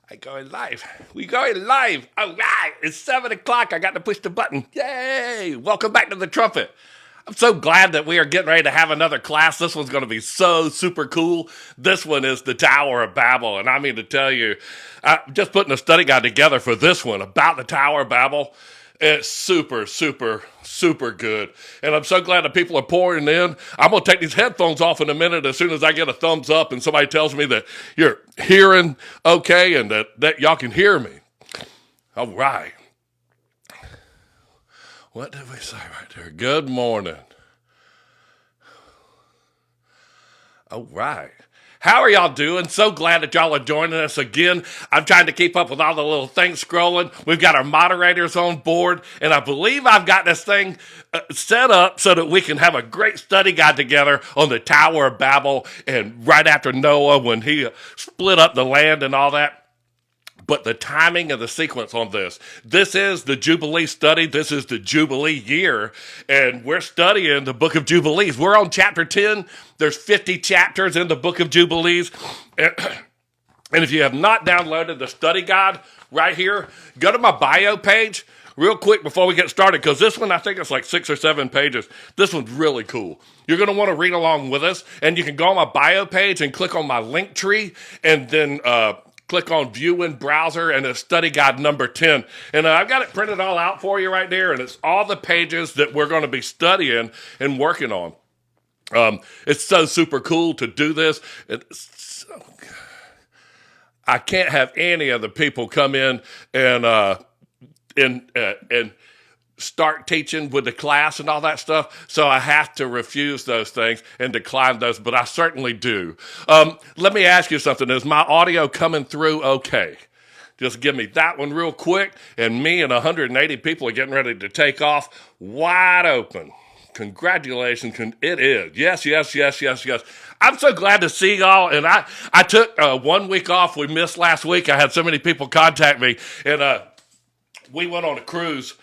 I going live. We going live. All right. It's 7 o'clock. I got to push the button. Yay. Welcome back to the trumpet. I'm so glad that we are getting ready to have another class. This one's going to be so super cool. This one is the Tower of Babel. And I mean to tell you, I'm just putting a study guide together for this one about the Tower of Babel. It's super, super, super good. And I'm so glad that people are pouring in. I'm going to take these headphones off in a minute as soon as I get a thumbs up and somebody tells me that you're hearing okay and that y'all can hear me. All right. What did we say right there? Good morning. All right. How are y'all doing? So glad that y'all are joining us again. I'm trying to keep up with all the little things scrolling. We've got our moderators on board, and I believe I've got this thing set up so that we can have a great study guide together on the Tower of Babel and right after Noah when he split up the land and all that. But the timing and the sequence on this is the Jubilee study. This is the Jubilee year, and we're studying the book of Jubilees. We're on chapter 10. There's 50 chapters in the book of Jubilees. And if you have not downloaded the study guide right here, go to my bio page real quick before we get started, because this one, I think it's like 6 or 7 pages. This one's really cool. You're going to want to read along with us, and you can go on my bio page and click on my link tree, and then click on View in Browser, and it's Study Guide number 10. And I've got it printed all out for you right there, and it's all the pages that we're going to be studying and working on. It's so super cool to do this. I can't have any of the people come in and start teaching with the class and all that stuff, so I have to refuse those things and decline those, but I certainly do. Let me ask you something. Is my audio coming through okay? Just give me that one real quick, and me and 180 people are getting ready to take off wide open. Congratulations. It is. Yes. I'm so glad to see y'all, and I took 1 week off. We missed last week. I had so many people contact me, and we went on a cruise.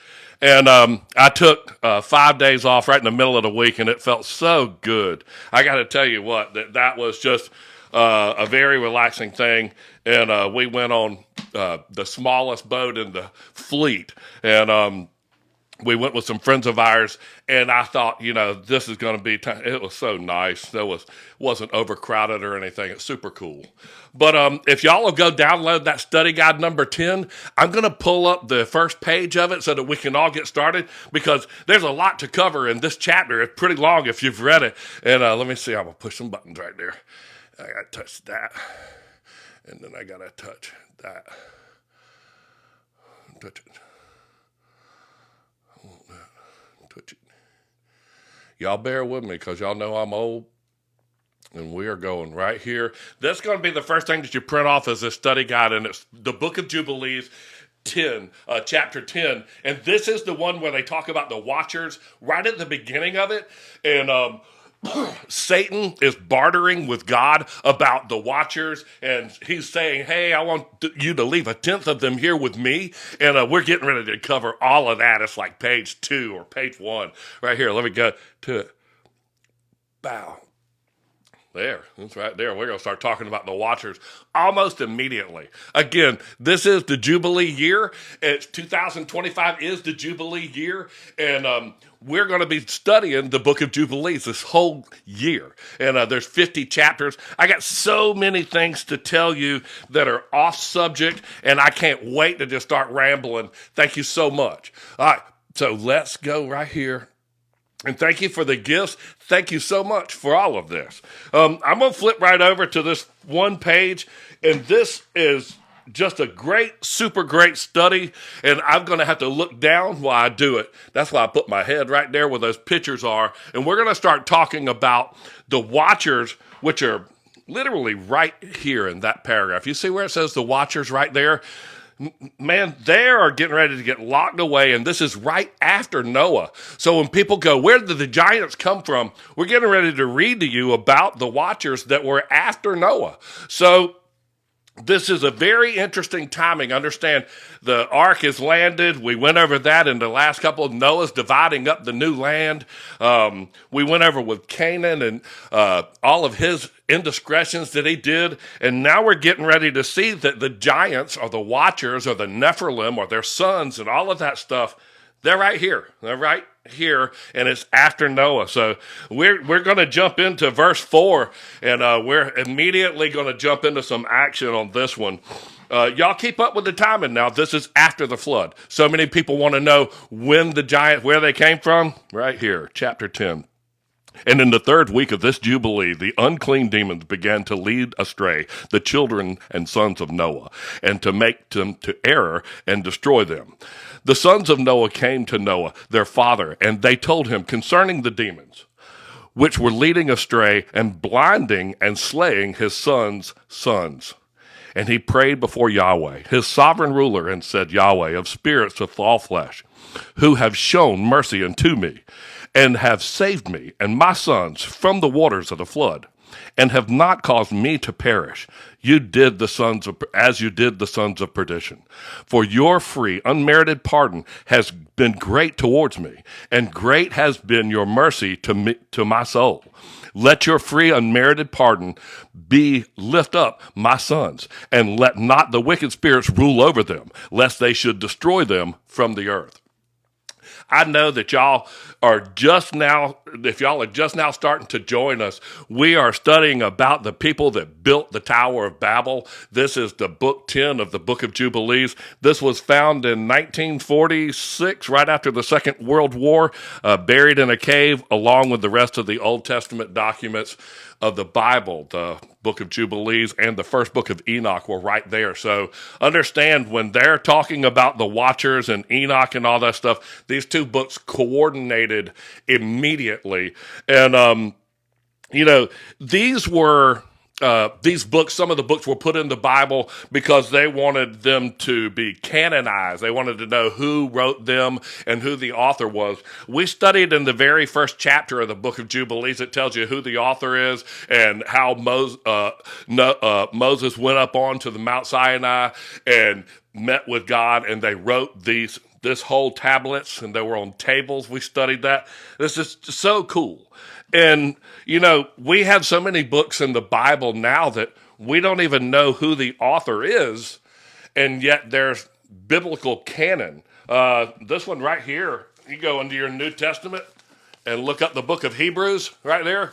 And I took 5 days off right in the middle of the week, and it felt so good. I got to tell you what, that was just a very relaxing thing. And we went on the smallest boat in the fleet, and we went with some friends of ours, and I thought, this is going to be time. It was so nice. Wasn't overcrowded or anything. It's super cool. But if y'all will go download that study guide number 10, I'm going to pull up the first page of it so that we can all get started, because there's a lot to cover in this chapter. It's pretty long if you've read it. And let me see. I'm going to push some buttons right there. I got to touch that. And then I got to touch that. Touch it. Touch it. Y'all bear with me, because y'all know I'm old, and we are going right here. That's going to be the first thing that you print off as a study guide, and it's the book of Jubilees 10, chapter 10, and this is the one where they talk about the watchers right at the beginning of it, and Satan is bartering with God about the watchers, and he's saying, hey, I want you to leave 1/10 of them here with me, and we're getting ready to cover all of that. It's like page 2 or page 1 right here. Let me go to it. Bow. There, that's right there. We're going to start talking about the watchers almost immediately. Again, this is the Jubilee year. It's 2025 is the Jubilee year, and we're going to be studying the book of Jubilees this whole year. And there's 50 chapters. I got so many things to tell you that are off subject, and I can't wait to just start rambling. Thank you so much. All right, so let's go right here. And thank you for the gifts. Thank you so much for all of this. I'm going to flip right over to this one page, and this is just a great, super great study, and I'm going to have to look down while I do it. That's why I put my head right there where those pictures are, and we're going to start talking about the watchers, which are literally right here in that paragraph. You see where it says the watchers right there? Man, they are getting ready to get locked away, and this is right after Noah. So when people go, where did the giants come from? We're getting ready to read to you about the watchers that were after Noah. So this is a very interesting timing. Understand, the ark is landed. We went over that in the last couple of Noah's dividing up the new land. We went over with Canaan and all of his indiscretions that he did. And now we're getting ready to see that the giants or the watchers or the Nephilim or their sons and all of that stuff, they're right here. They're right here, and it's after Noah. So we're going to jump into verse 4, and we're immediately going to jump into some action on this one. Y'all keep up with the timing now. This is after the flood. So many people want to know when the giants, where they came from. Right here, chapter 10. And in the 3rd week of this Jubilee, the unclean demons began to lead astray the children and sons of Noah, and to make them to error and destroy them. The sons of Noah came to Noah, their father, and they told him concerning the demons, which were leading astray and blinding and slaying his sons' sons. And he prayed before Yahweh, his sovereign ruler, and said, Yahweh, of spirits of all flesh, who have shown mercy unto me, and have saved me and my sons from the waters of the flood, and have not caused me to perish, you did as you did the sons of perdition. For your free, unmerited pardon has been great towards me, and great has been your mercy to my soul. Let your free, unmerited pardon lift up my sons, and let not the wicked spirits rule over them, lest they should destroy them from the earth. I know that y'all are just now, if y'all are just now starting to join us, we are studying about the people that built the Tower of Babel. This is the book 10 of the book of Jubilees. This was found in 1946, right after the Second World War, buried in a cave along with the rest of the Old Testament documents of the Bible. The book of Jubilees and the first book of Enoch were right there. So understand, when they're talking about the Watchers and Enoch and all that stuff, these two books coordinated immediately. And, these books, some of the books were put in the Bible because they wanted them to be canonized. They wanted to know who wrote them and who the author was. We studied in the very first chapter of the book of Jubilees. It tells you who the author is and how Moses went up onto the Mount Sinai and met with God, and they wrote this whole tablets, and they were on tables. We studied that. This is so cool. And, we have so many books in the Bible now that we don't even know who the author is, and yet there's biblical canon. This one right here, you go into your New Testament and look up the book of Hebrews right there.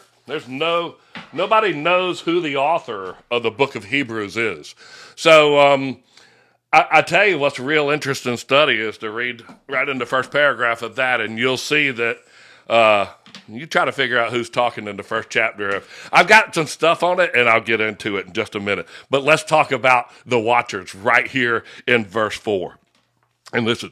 Nobody knows who the author of the book of Hebrews is. So, I tell you what's a real interesting study is to read right in the first paragraph of that, and you'll see that you try to figure out who's talking in the first chapter. I've got some stuff on it, and I'll get into it in just a minute. But let's talk about the Watchers right here in verse 4. And this is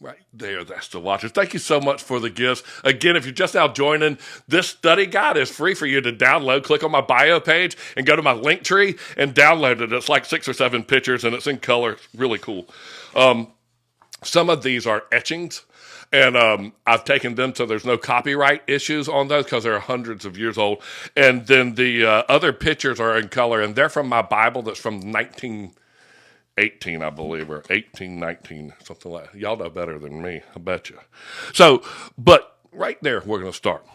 right there. That's the Watchers. Thank you so much for the gifts. Again, if you're just now joining, this study guide is free for you to download. Click on my bio page and go to my link tree and download it. It's like 6 or 7 pictures, and it's in color. It's really cool. Some of these are etchings. And I've taken them so there's no copyright issues on those because they're hundreds of years old. And then the other pictures are in color, and they're from my Bible that's from 1918, I believe, or 1819, something like that. Y'all know better than me, I bet you. So, but right there, we're going to start.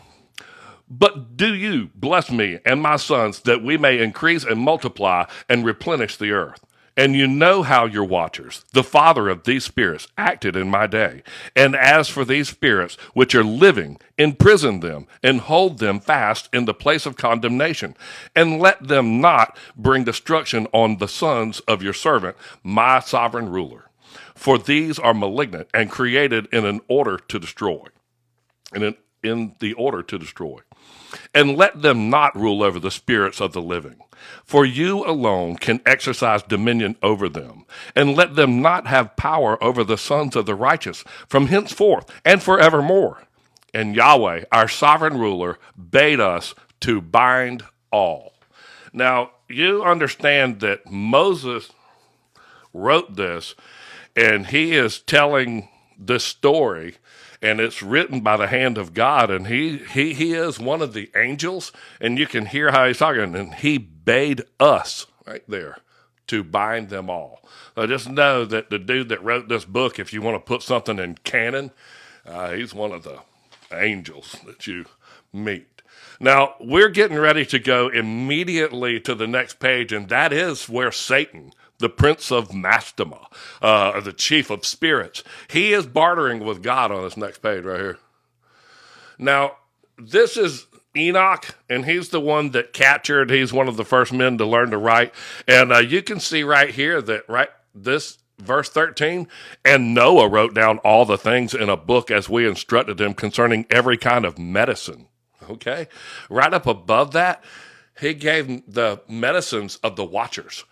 But do you bless me and my sons that we may increase and multiply and replenish the earth. And you know how your Watchers, the father of these spirits, acted in my day. And as for these spirits which are living, imprison them and hold them fast in the place of condemnation. And let them not bring destruction on the sons of your servant, my sovereign ruler. For these are malignant and created in an order to destroy. In the order to destroy. And let them not rule over the spirits of the living. For you alone can exercise dominion over them, and let them not have power over the sons of the righteous from henceforth and forevermore. And Yahweh, our sovereign ruler, bade us to bind all. Now, you understand that Moses wrote this, and he is telling this story, and it's written by the hand of God, and he is one of the angels, and you can hear how he's talking, and he bade us right there to bind them all. So just know that the dude that wrote this book, if you want to put something in canon, he's one of the angels that you meet. Now, we're getting ready to go immediately to the next page, and that is where Satan, the prince of Mastema, or the chief of spirits, he is bartering with God on this next page right here. Now, this is Enoch, and he's the one that captured, he's one of the first men to learn to write. And you can see right here that this verse 13, and Noah wrote down all the things in a book as we instructed him concerning every kind of medicine. Okay? Right up above that, he gave the medicines of the watchers.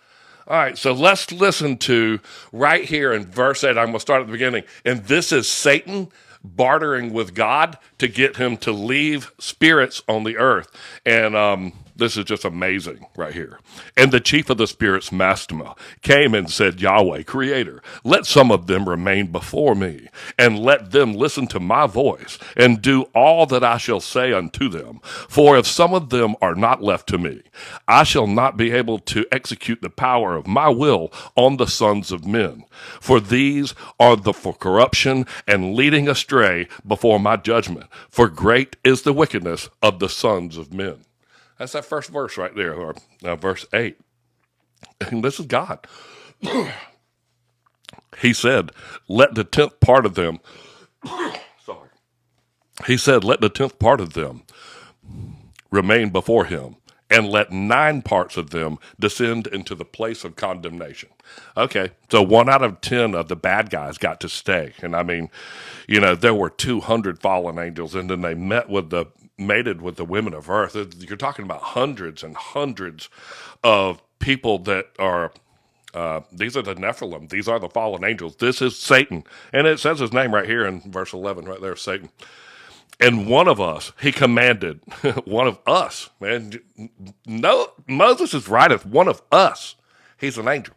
All right, so let's listen to right here in verse 8. I'm going to start at the beginning. And this is Satan bartering with God to get him to leave spirits on the earth. And this is just amazing right here. And the chief of the spirits, Mastema, came and said, Yahweh, Creator, let some of them remain before me, and let them listen to my voice, and do all that I shall say unto them. For if some of them are not left to me, I shall not be able to execute the power of my will on the sons of men. For these are for corruption and leading astray before my judgment. For great is the wickedness of the sons of men. That's that first verse right there, or verse 8. And this is God. He said, let the 10th part of them, sorry. He said, let the 10th part of them remain before him, and let 9 parts of them descend into the place of condemnation. Okay, so 1 out of 10 of the bad guys got to stay. And I mean, there were 200 fallen angels, and then they mated with the women of earth. You're talking about hundreds and hundreds of people that are, these are the Nephilim. These are the fallen angels. This is Satan. And it says his name right here in verse 11, right there, Satan. And one of us, he commanded, one of us, man. No, Moses is right. It's one of us. He's an angel.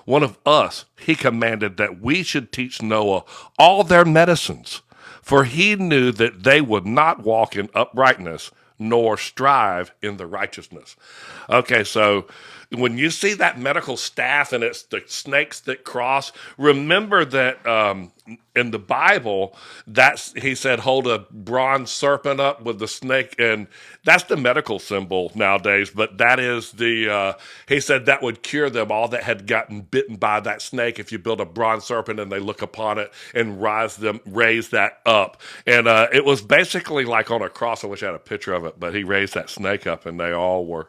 One of us, he commanded that we should teach Noah all their medicines, for he knew that they would not walk in uprightness, nor strive in the righteousness. Okay, so when you see that medical staff and it's the snakes that cross, remember that in the Bible, he said, hold a bronze serpent up with the snake, and that's the medical symbol nowadays, but that is he said that would cure them all that had gotten bitten by that snake if you build a bronze serpent and they look upon it and raise that up. And it was basically like on a cross. I wish I had a picture of it, but he raised that snake up and they all were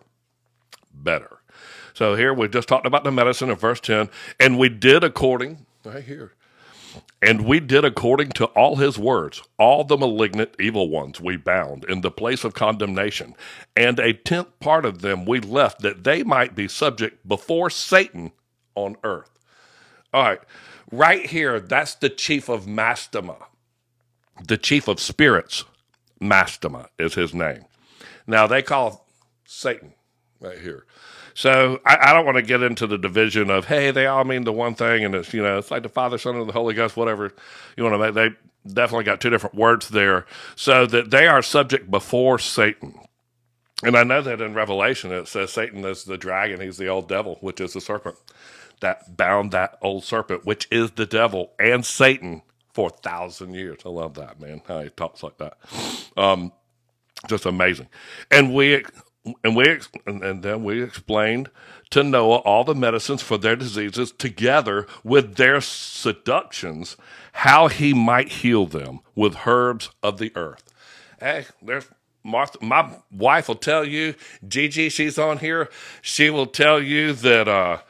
better. So here we just talked about the medicine in verse 10, and we did according, right here, and we did according to all his words, all the malignant evil ones we bound in the place of condemnation, and a 10th part of them we left that they might be subject before Satan on earth. All right, right here, that's the chief of Mastema, the chief of spirits. Mastema is his name. Now they call Satan right here. So I don't want to get into the division of, hey, they all mean the one thing, and it's like the Father, Son, and the Holy Ghost, whatever you want to make. They definitely got 2 different words there, so that they are subject before Satan. And I know that in Revelation it says Satan is the dragon, he's the old devil, which is the serpent that bound that old serpent, which is the devil and Satan for 1,000 years. I love that, man, how he talks like that. Just amazing. And then we explained to Noah all the medicines for their diseases, together with their seductions, how he might heal them with herbs of the earth. Hey, there's Martha. My wife will tell you, Gigi, she's on here. She will tell you that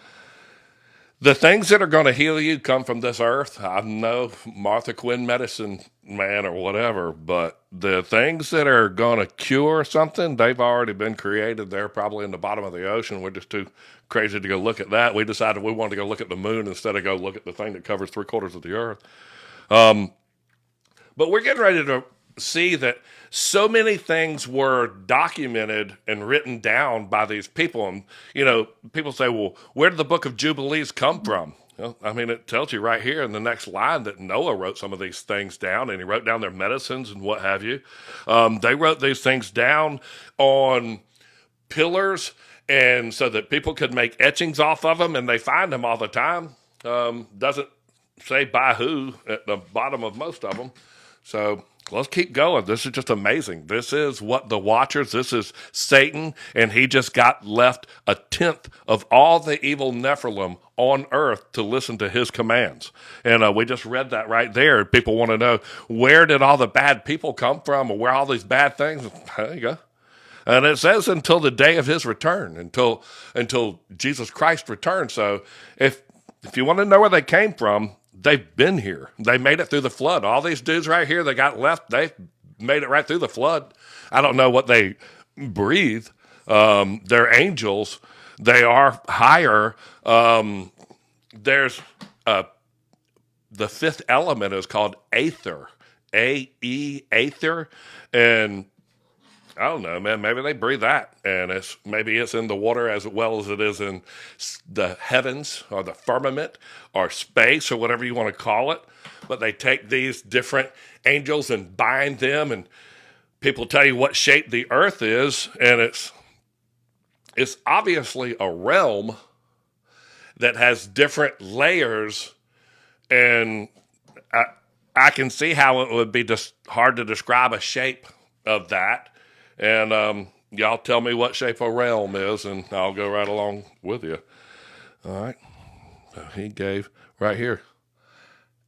the things that are going to heal you come from this earth. I know Martha Quinn medicine man or whatever, but the things that are going to cure something, they've already been created. They're probably in the bottom of the ocean. We're just too crazy to go look at that. We decided we wanted to go look at the moon instead of go look at the thing that covers 3/4 of the earth. But we're getting ready to see that so many things were documented and written down by these people. And, people say, well, where did the book of Jubilees come from? Well, I mean, it tells you right here in the next line that Noah wrote some of these things down, and he wrote down their medicines and what have you. They wrote these things down on pillars, and so that people could make etchings off of them, and they find them all the time. Doesn't say by who at the bottom of most of them. So Let's keep going. This is just amazing. This is what the Watchers, this is Satan, and he just got left a tenth of all the evil Nephilim on earth to listen to his commands. And we just read that right there. People want to know, where did all the bad people come from, or where all these bad things? There you go. And it says until the day of his return, until Jesus Christ returns. So if you want to know where they came from, they've been here. They made it through the flood. All these dudes right here that got left, they made it right through the flood. I don't know what they breathe. They're angels. They are higher. There's the fifth element is called aether, aether, and I don't know, man. Maybe they breathe that, and maybe it's in the water as well as it is in the heavens or the firmament or space or whatever you want to call it. But they take these different angels and bind them, and people tell you what shape the earth is, and it's obviously a realm that has different layers, and I can see how it would be just hard to describe a shape of that. And y'all tell me what shape a realm is, and I'll go right along with you. All right. So he gave right here.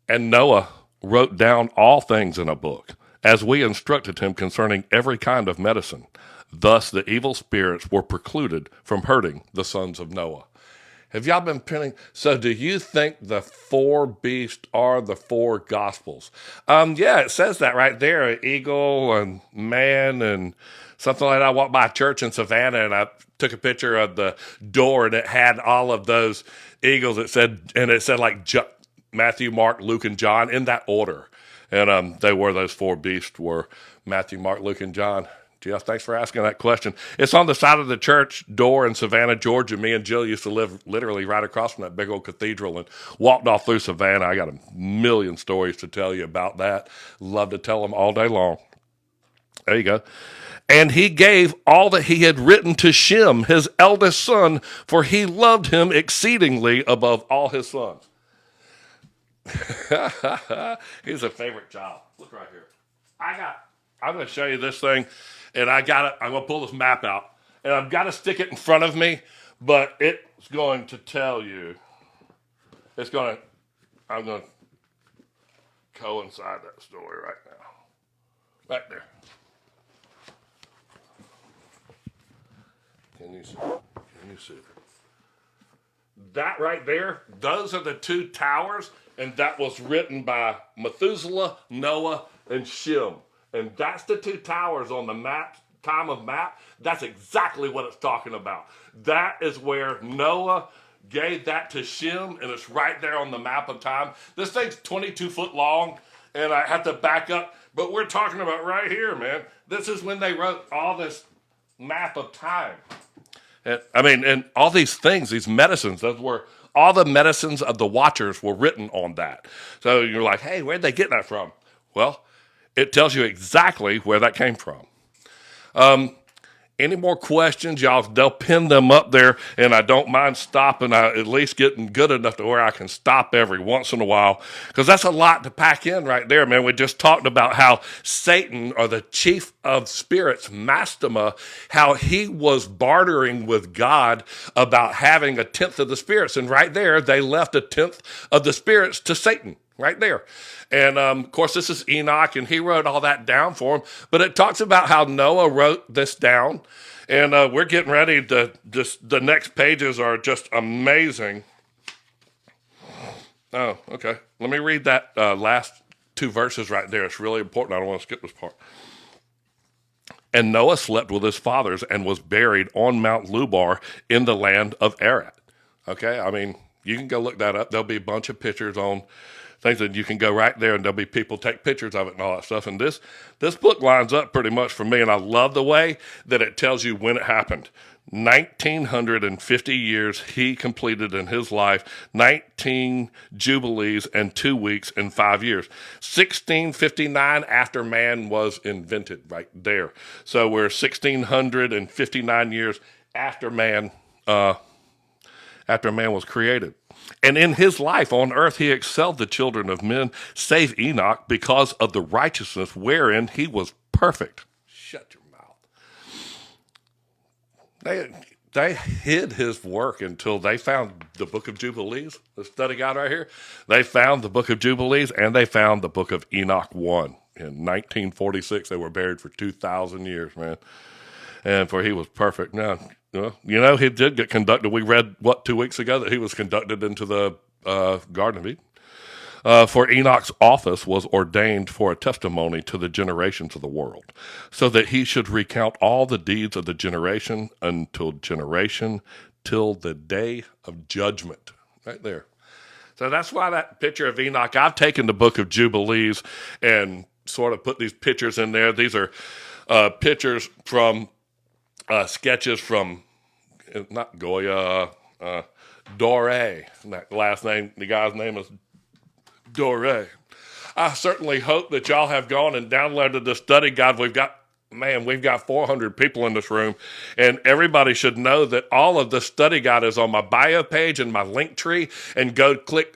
And Noah wrote down all things in a book, as we instructed him concerning every kind of medicine. Thus the evil spirits were precluded from hurting the sons of Noah. Have y'all been penning? So do you think the four beasts are the four gospels? Yeah, it says that right there. An eagle and man and something like that. I walked by a church in Savannah and I took a picture of the door and it had all of those eagles. It said like Matthew, Mark, Luke, and John in that order. And they were, those four beasts were Matthew, Mark, Luke, and John. Jeff, thanks for asking that question. It's on the side of the church door in Savannah, Georgia. Me and Jill used to live literally right across from that big old cathedral and walked all through Savannah. I got a million stories to tell you about that. Love to tell them all day long. There you go. And he gave all that he had written to Shem, his eldest son, for he loved him exceedingly above all his sons. He's a favorite child. Look right here. I'm going to show you this thing. And I'm going to pull this map out, and I've got to stick it in front of me, but it's going to tell you, I'm going to coincide that story right now. Right there. Can you see it? That right there, those are the two towers, and that was written by Methuselah, Noah, and Shem. And that's the two towers on the map, time of map. That's exactly what it's talking about. That is where Noah gave that to Shem, and it's right there on the map of time. This thing's 22 foot long, and I have to back up. But we're talking about right here, man. This is when they wrote all this map of time. And all these things, these medicines, those were all the medicines of the Watchers were written on that. So you're like, hey, where'd they get that from? Well, it tells you exactly where that came from. Any more questions, y'all? They'll pin them up there, and I don't mind stopping. At least getting good enough to where I can stop every once in a while, because that's a lot to pack in right there, man. We just talked about how Satan, or the chief of spirits, Mastema, how he was bartering with God about having a tenth of the spirits, and right there, they left a tenth of the spirits to Satan. Right there. And, of course, this is Enoch, and he wrote all that down for him. But it talks about how Noah wrote this down. And we're getting ready to just, the next pages are just amazing. Oh, okay. Let me read that last two verses right there. It's really important. I don't want to skip this part. And Noah slept with his fathers and was buried on Mount Lubar in the land of Ararat. Okay, I mean, you can go look that up. There'll be a bunch of pictures on things that you can go right there, and there'll be people take pictures of it and all that stuff. And this book lines up pretty much for me, and I love the way that it tells you when it happened. 1,950 years he completed in his life, 19 jubilees and 2 weeks and 5 years. 1659 after man was invented, right there. So we're 1,659 years after man was created. And in his life on earth, he excelled the children of men, save Enoch, because of the righteousness wherein he was perfect. Shut your mouth. They hid his work until they found the book of Jubilees, the study guide right here. They found the book of Jubilees, and they found the book of Enoch 1. In 1946, they were buried for 2,000 years, man. And for he was perfect. Now, he did get conducted. We read, 2 weeks ago, that he was conducted into the Garden of Eden. For Enoch's office was ordained for a testimony to the generations of the world, so that he should recount all the deeds of the generation until generation, till the day of judgment. Right there. So that's why that picture of Enoch, I've taken the book of Jubilees and sort of put these pictures in there. These are pictures from sketches from, not Goya, Doré. That last name, the guy's name is Doré. I certainly hope that y'all have gone and downloaded the study guide. We've got 400 people in this room, and everybody should know that all of the study guide is on my bio page and my link tree, and go click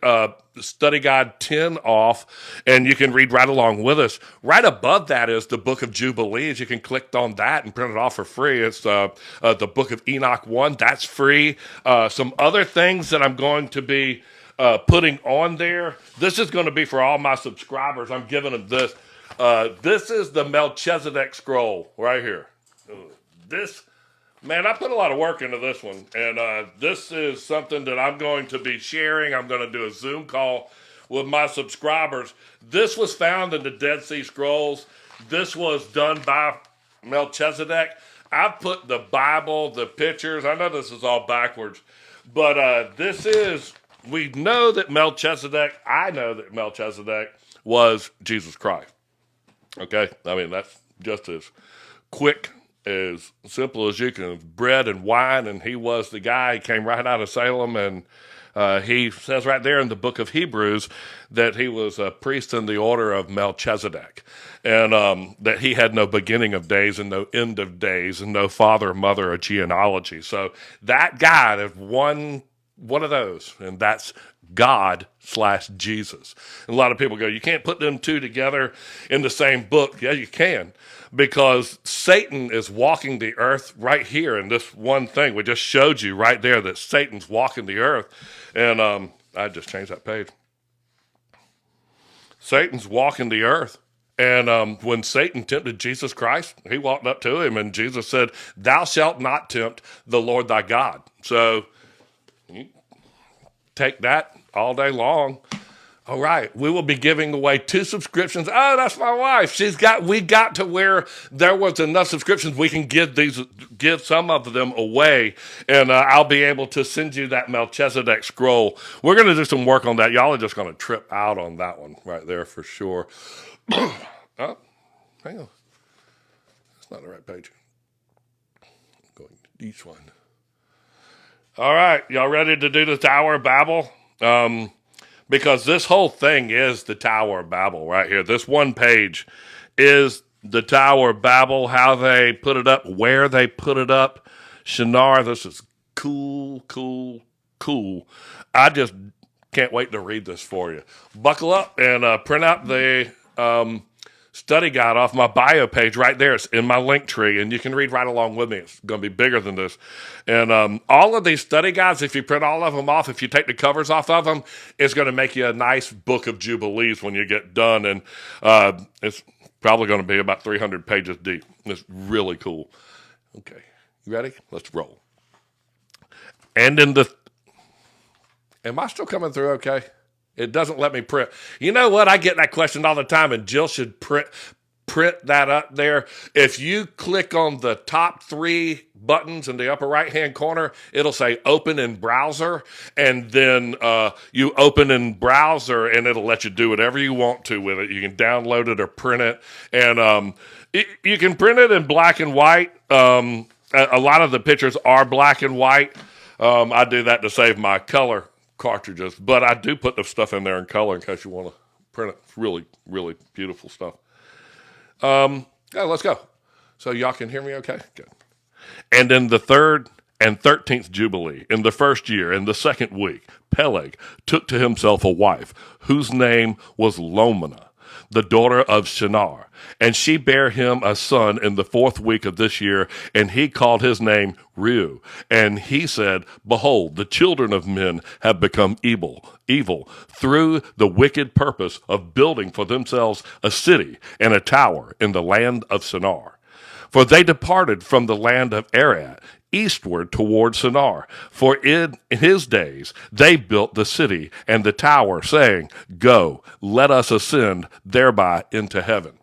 study guide 10 off, and you can read right along with us. Right above that is the book of Jubilees. You can click on that and print it off for free. It's the book of Enoch 1. That's free. Some other things that I'm going to be putting on there. This is going to be for all my subscribers. I'm giving them this. This is the Melchizedek scroll right here. I put a lot of work into this one. And this is something that I'm going to be sharing. I'm going to do a Zoom call with my subscribers. This was found in the Dead Sea Scrolls. This was done by Melchizedek. I put the Bible, the pictures. I know this is all backwards. But we know that I know that Melchizedek was Jesus Christ. Okay? I mean, that's just as quick, as simple as you can. Bread and wine, and he was the guy. He came right out of Salem, and he says right there in the book of Hebrews that he was a priest in the order of Melchizedek, and that he had no beginning of days and no end of days and no father, mother, or genealogy. So that guy is one of those, and that's God/Jesus. And a lot of people go, you can't put them two together in the same book. Yeah, you can, because Satan is walking the earth right here in this one thing. We just showed you right there that Satan's walking the earth. And I just changed that page. Satan's walking the earth. And when Satan tempted Jesus Christ, he walked up to him, and Jesus said, "Thou shalt not tempt the Lord thy God." So you take that all day long. All right, we will be giving away 2 subscriptions. Oh, that's my wife. We got to where there was enough subscriptions we can give some of them away, and I'll be able to send you that Melchizedek scroll. We're going to do some work on that. Y'all are just going to trip out on that one right there for sure. Oh, hang on. That's not the right page. I'm going to this one. All right, y'all ready to do the Tower of Babel? Because this whole thing is the Tower of Babel right here. This one page is the Tower of Babel, how they put it up, where they put it up. Shinar, this is cool. I just can't wait to read this for you. Buckle up and print out the study guide off my bio page right there. It's in my link tree, and you can read right along with me. It's going to be bigger than this. And all of these study guides, if you print all of them off, if you take the covers off of them, it's going to make you a nice book of Jubilees when you get done. And it's probably going to be about 300 pages deep. It's really cool. Okay, you ready? Let's roll. And in am I still coming through okay? It doesn't let me print. You know what? I get that question all the time, and Jill should print that up there. If you click on the top 3 buttons in the upper right-hand corner, it'll say open in browser, and then you open in browser, and it'll let you do whatever you want to with it. You can download it or print it, and you can print it in black and white. A lot of the pictures are black and white. I do that to save my color cartridges, but I do put the stuff in there in color in case you want to print it. It's really, really beautiful stuff. Let's go. So y'all can hear me okay? Good. And then the third and 13th Jubilee, in the first year, in the second week, Peleg took to himself a wife, whose name was Lomana, the daughter of Shinar. And she bare him a son in the fourth week of this year, and he called his name Reu. And he said, Behold, the children of men have become evil through the wicked purpose of building for themselves a city and a tower in the land of Shinar. For they departed from the land of Ararat eastward toward Shinar. For in his days they built the city and the tower, saying, Go, let us ascend thereby into heaven.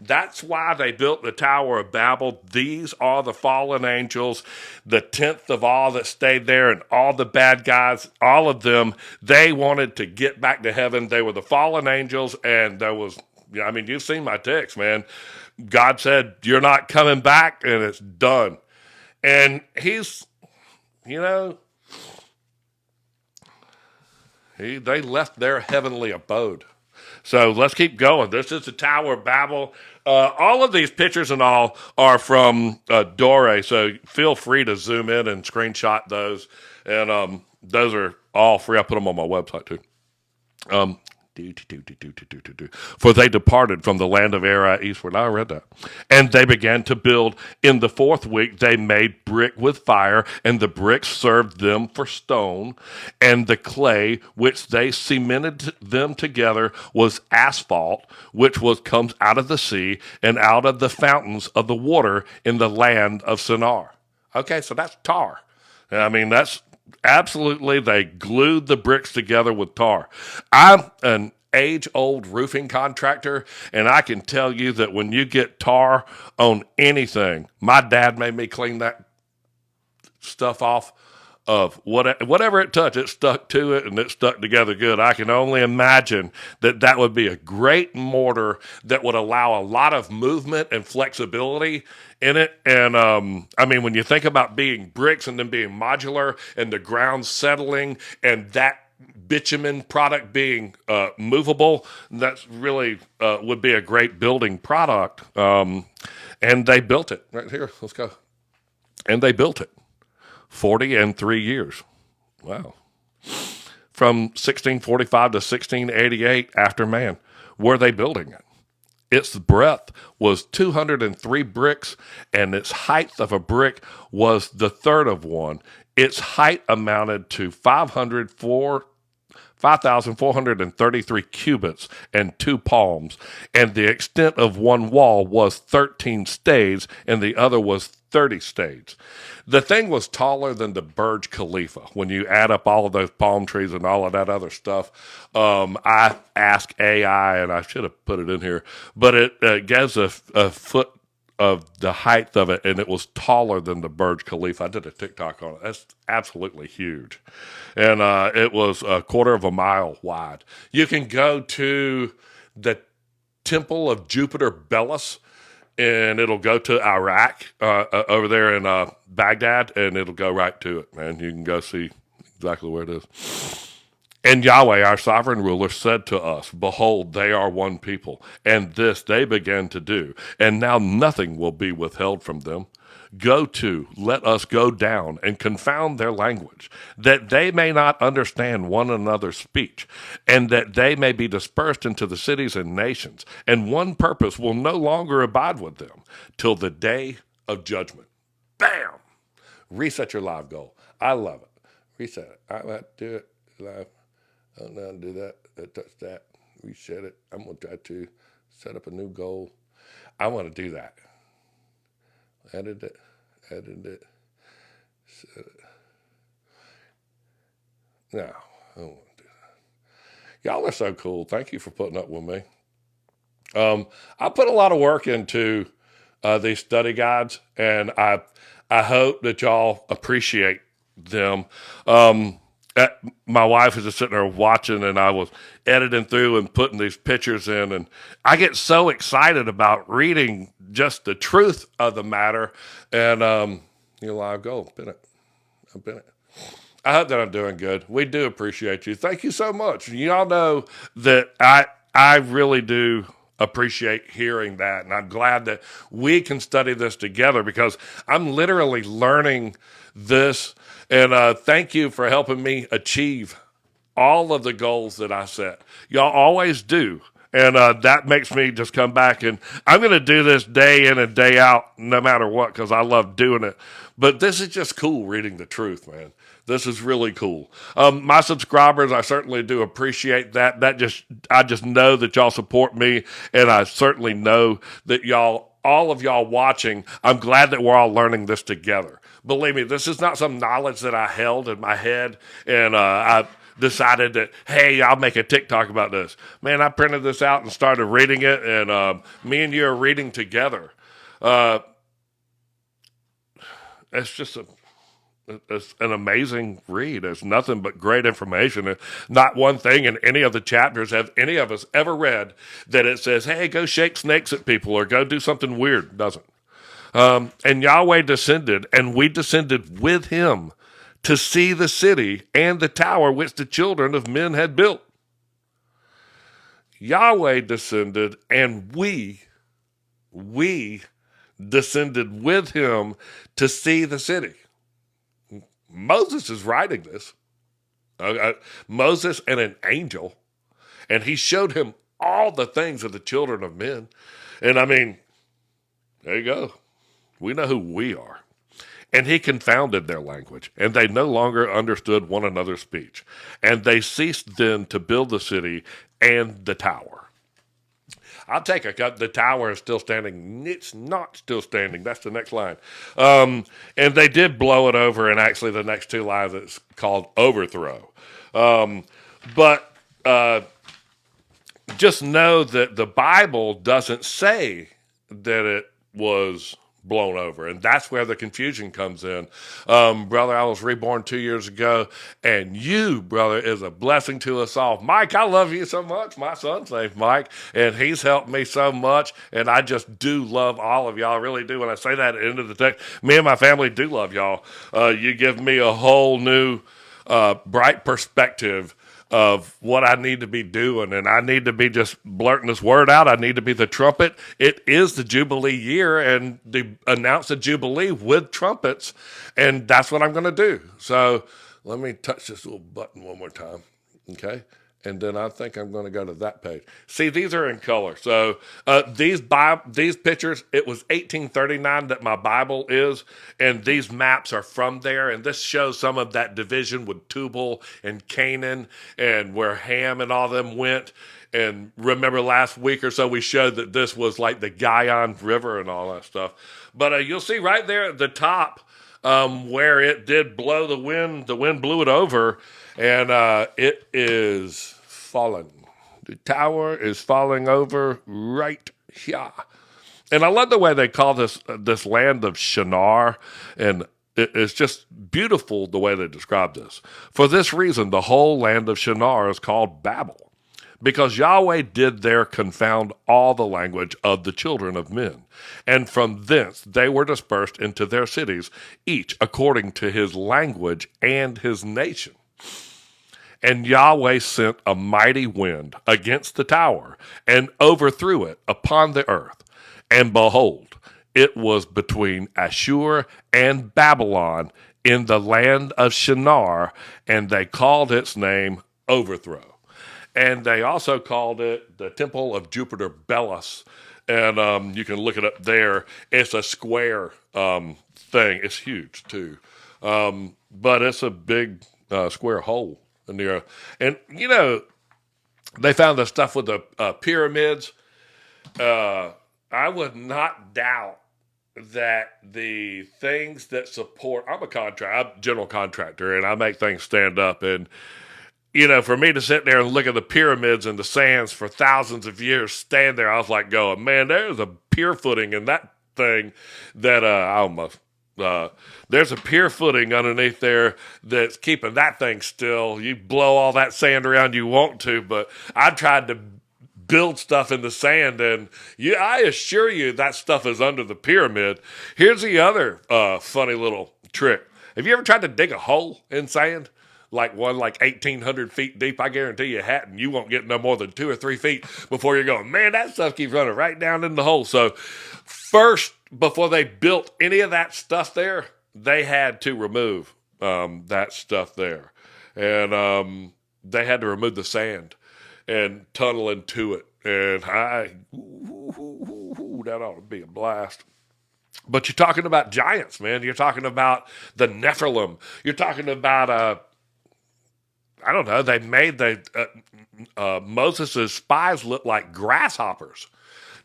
That's why they built the Tower of Babel. These are the fallen angels, the 10th of all that stayed there, and all the bad guys, all of them, they wanted to get back to heaven. They were the fallen angels, and there was, I mean, you've seen my text, man. God said, you're not coming back, and it's done. And he's, they left their heavenly abode. So let's keep going. This is the Tower of Babel. All of these pictures and all are from Dore, so feel free to zoom in and screenshot those. And those are all free. I'll put them on my website too. For they departed from the land of Ararat eastward. I read that. And they began to build. In the fourth week, they made brick with fire, and the bricks served them for stone. And the clay, which they cemented them together, was asphalt, which comes out of the sea and out of the fountains of the water in the land of Shinar. Okay, so that's tar. I mean, that's absolutely, they glued the bricks together with tar. I'm an age-old roofing contractor, and I can tell you that when you get tar on anything, my dad made me clean that stuff off of whatever it touched, it stuck to it, and it stuck together good. I can only imagine that would be a great mortar that would allow a lot of movement and flexibility in it. And I mean, when you think about being bricks and then being modular and the ground settling and that bitumen product being movable, that's really would be a great building product. And they built it right here. Let's go. And they built it. 40 and 3 years. Wow. From 1645 to 1688 after man, were they building it? Its breadth was 203 bricks, and its height of a brick was the third of one. Its height amounted to 5,433 cubits and 2 palms, and the extent of one wall was 13 stades, and the other was 30 stades. The thing was taller than the Burj Khalifa. When you add up all of those palm trees and all of that other stuff, I asked AI, and I should have put it in here, but it gives a foot of the height of it, and it was taller than the Burj Khalifa. I did a TikTok on it. That's absolutely huge. And it was a quarter of a mile wide. You can go to the Temple of Jupiter Belus, and it'll go to Iraq over there in Baghdad, and it'll go right to it, man. You can go see exactly where it is. And Yahweh, our sovereign ruler, said to us, Behold, they are one people, and this they began to do, and now nothing will be withheld from them. Let us go down and confound their language, that they may not understand one another's speech, and that they may be dispersed into the cities and nations, and one purpose will no longer abide with them till the day of judgment. Bam! Reset your live goal. I love it. Reset it. I might do it live. Oh, no, do that. Touch that. Reset it. I'm going to try to set up a new goal. I want to do that. Edit it. Set it. No, I don't want to do that. Y'all are so cool. Thank you for putting up with me. I put a lot of work into these study guides, and I hope that y'all appreciate them. My wife was just sitting there watching, and I was editing through and putting these pictures in, and I get so excited about reading just the truth of the matter. And live goal, I've been it. I hope that I'm doing good. We do appreciate you. Thank you so much. Y'all know that I really do appreciate hearing that. And I'm glad that we can study this together because I'm literally learning this. And thank you for helping me achieve all of the goals that I set. Y'all always do. And that makes me just come back, and I'm going to do this day in and day out, no matter what, because I love doing it. But this is just cool reading the truth, man. This is really cool. My subscribers, I certainly do appreciate that. I just know that y'all support me, and I certainly know that all of y'all watching, I'm glad that we're all learning this together. Believe me, this is not some knowledge that I held in my head, and I decided that, hey, I'll make a TikTok about this. Man, I printed this out and started reading it, and me and you are reading together. It's just it's an amazing read. It's nothing but great information. Not one thing in any of the chapters have any of us ever read that it says, hey, go shake snakes at people or go do something weird. It doesn't. And Yahweh descended, and we descended with him to see the city and the tower which the children of men had built. Yahweh descended, and we descended with him to see the city. Moses is writing this. Moses and an angel, and he showed him all the things of the children of men. And I mean, there you go. We know who we are. And he confounded their language, and they no longer understood one another's speech. And they ceased then to build the city and the tower. I'll take a cut. The tower is still standing. It's not still standing. That's the next line. And they did blow it over, and actually the next two lines it's called overthrow. But just know that the Bible doesn't say that it was blown over, and that's where the confusion comes in. Brother, I was reborn 2 years ago, and you, brother, is a blessing to us all. Mike, I love you so much. My son's name's Mike, and he's helped me so much, and I just do love all of y'all. I really do. When I say that at the end of the text, me and my family do love y'all. You give me a whole new bright perspective of what I need to be doing, and I need to be just blurting this word out. I need to be the trumpet. It is the Jubilee year, and they announce the Jubilee with trumpets, and that's what I'm going to do. So let me touch this little button one more time, okay? And then I think I'm going to go to that page. See, these are in color. So these pictures, it was 1839 that my Bible is, and these maps are from there. And this shows some of that division with Tubal and Canaan and where Ham and all them went. And remember last week or so we showed that this was like the Guyana River and all that stuff. But you'll see right there at the top where it did blow the wind blew it over. And it is fallen. The tower is falling over right here. And I love the way they call this land of Shinar. And it's just beautiful the way they describe this. For this reason, the whole land of Shinar is called Babel, because Yahweh did there confound all the language of the children of men. And from thence they were dispersed into their cities, each according to his language and his nation. And Yahweh sent a mighty wind against the tower and overthrew it upon the earth. And behold, it was between Ashur and Babylon in the land of Shinar, and they called its name Overthrow. And they also called it the Temple of Jupiter Belus. And you can look it up there. It's a square thing. It's huge, too. But it's a big square hole. And you know, they found the stuff with the pyramids. I would not doubt that the things that support, I'm a general contractor, and I make things stand up. And, you know, for me to sit there and look at the pyramids and the sands for thousands of years, stand there, I was like going, man, there's a pier footing in that thing that I almost... there's a pier footing underneath there that's keeping that thing still. You blow all that sand around you want to, but I tried to build stuff in the sand, and I assure you that stuff is under the pyramid. Here's the other funny little trick. Have you ever tried to dig a hole in sand? like one like 1,800 feet deep. I guarantee you hadn't. You won't get no more than 2 or 3 feet before you're going, man, that stuff keeps running right down in the hole. So first, before they built any of that stuff there, they had to remove that stuff there. And they had to remove the sand and tunnel into it. And that ought to be a blast. But you're talking about giants, man. You're talking about the Nephilim. You're talking about, I don't know, they made Moses' spies look like grasshoppers.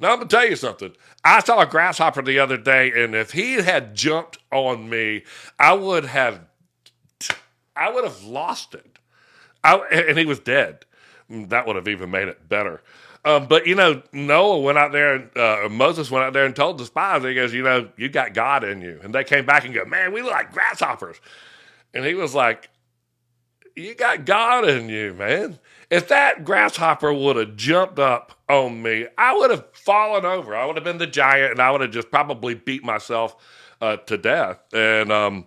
Now, I'm going to tell you something. I saw a grasshopper the other day, and if he had jumped on me, I would have lost it. And he was dead. That would have even made it better. But, Noah went out there, and Moses went out there and told the spies, he goes, you got God in you. And they came back and go, man, we look like grasshoppers. And he was like, you got God in you, man. If that grasshopper would have jumped up on me, I would have fallen over. I would have been the giant, and I would have just probably beat myself to death. And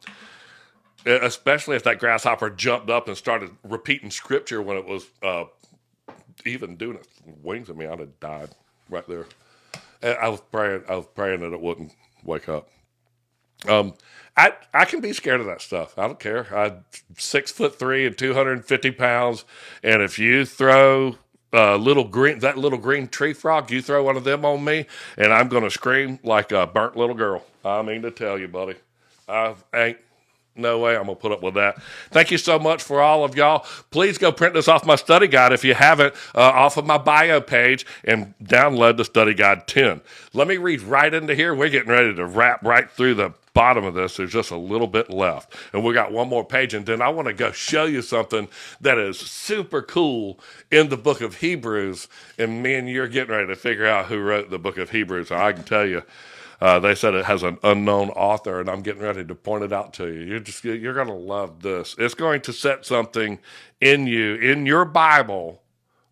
especially if that grasshopper jumped up and started repeating scripture when it was even doing its wings at me, I'd have died right there. And I was praying that it wouldn't wake up. I can be scared of that stuff. I don't care. I'm 6'3" and 250 pounds, and if you throw that little green tree frog, you throw one of them on me, and I'm gonna scream like a burnt little girl. I mean to tell you, buddy, I ain't. No way I'm going to put up with that. Thank you so much for all of y'all. Please go print this off my study guide if you haven't, off of my bio page, and download the study guide 10. Let me read right into here. We're getting ready to wrap right through the bottom of this. There's just a little bit left. And we got one more page, and then I want to go show you something that is super cool in the book of Hebrews. And me and you're getting ready to figure out who wrote the book of Hebrews. I can tell you. They said it has an unknown author, and I'm getting ready to point it out to you. You're going to love this. It's going to set something in you, in your Bible,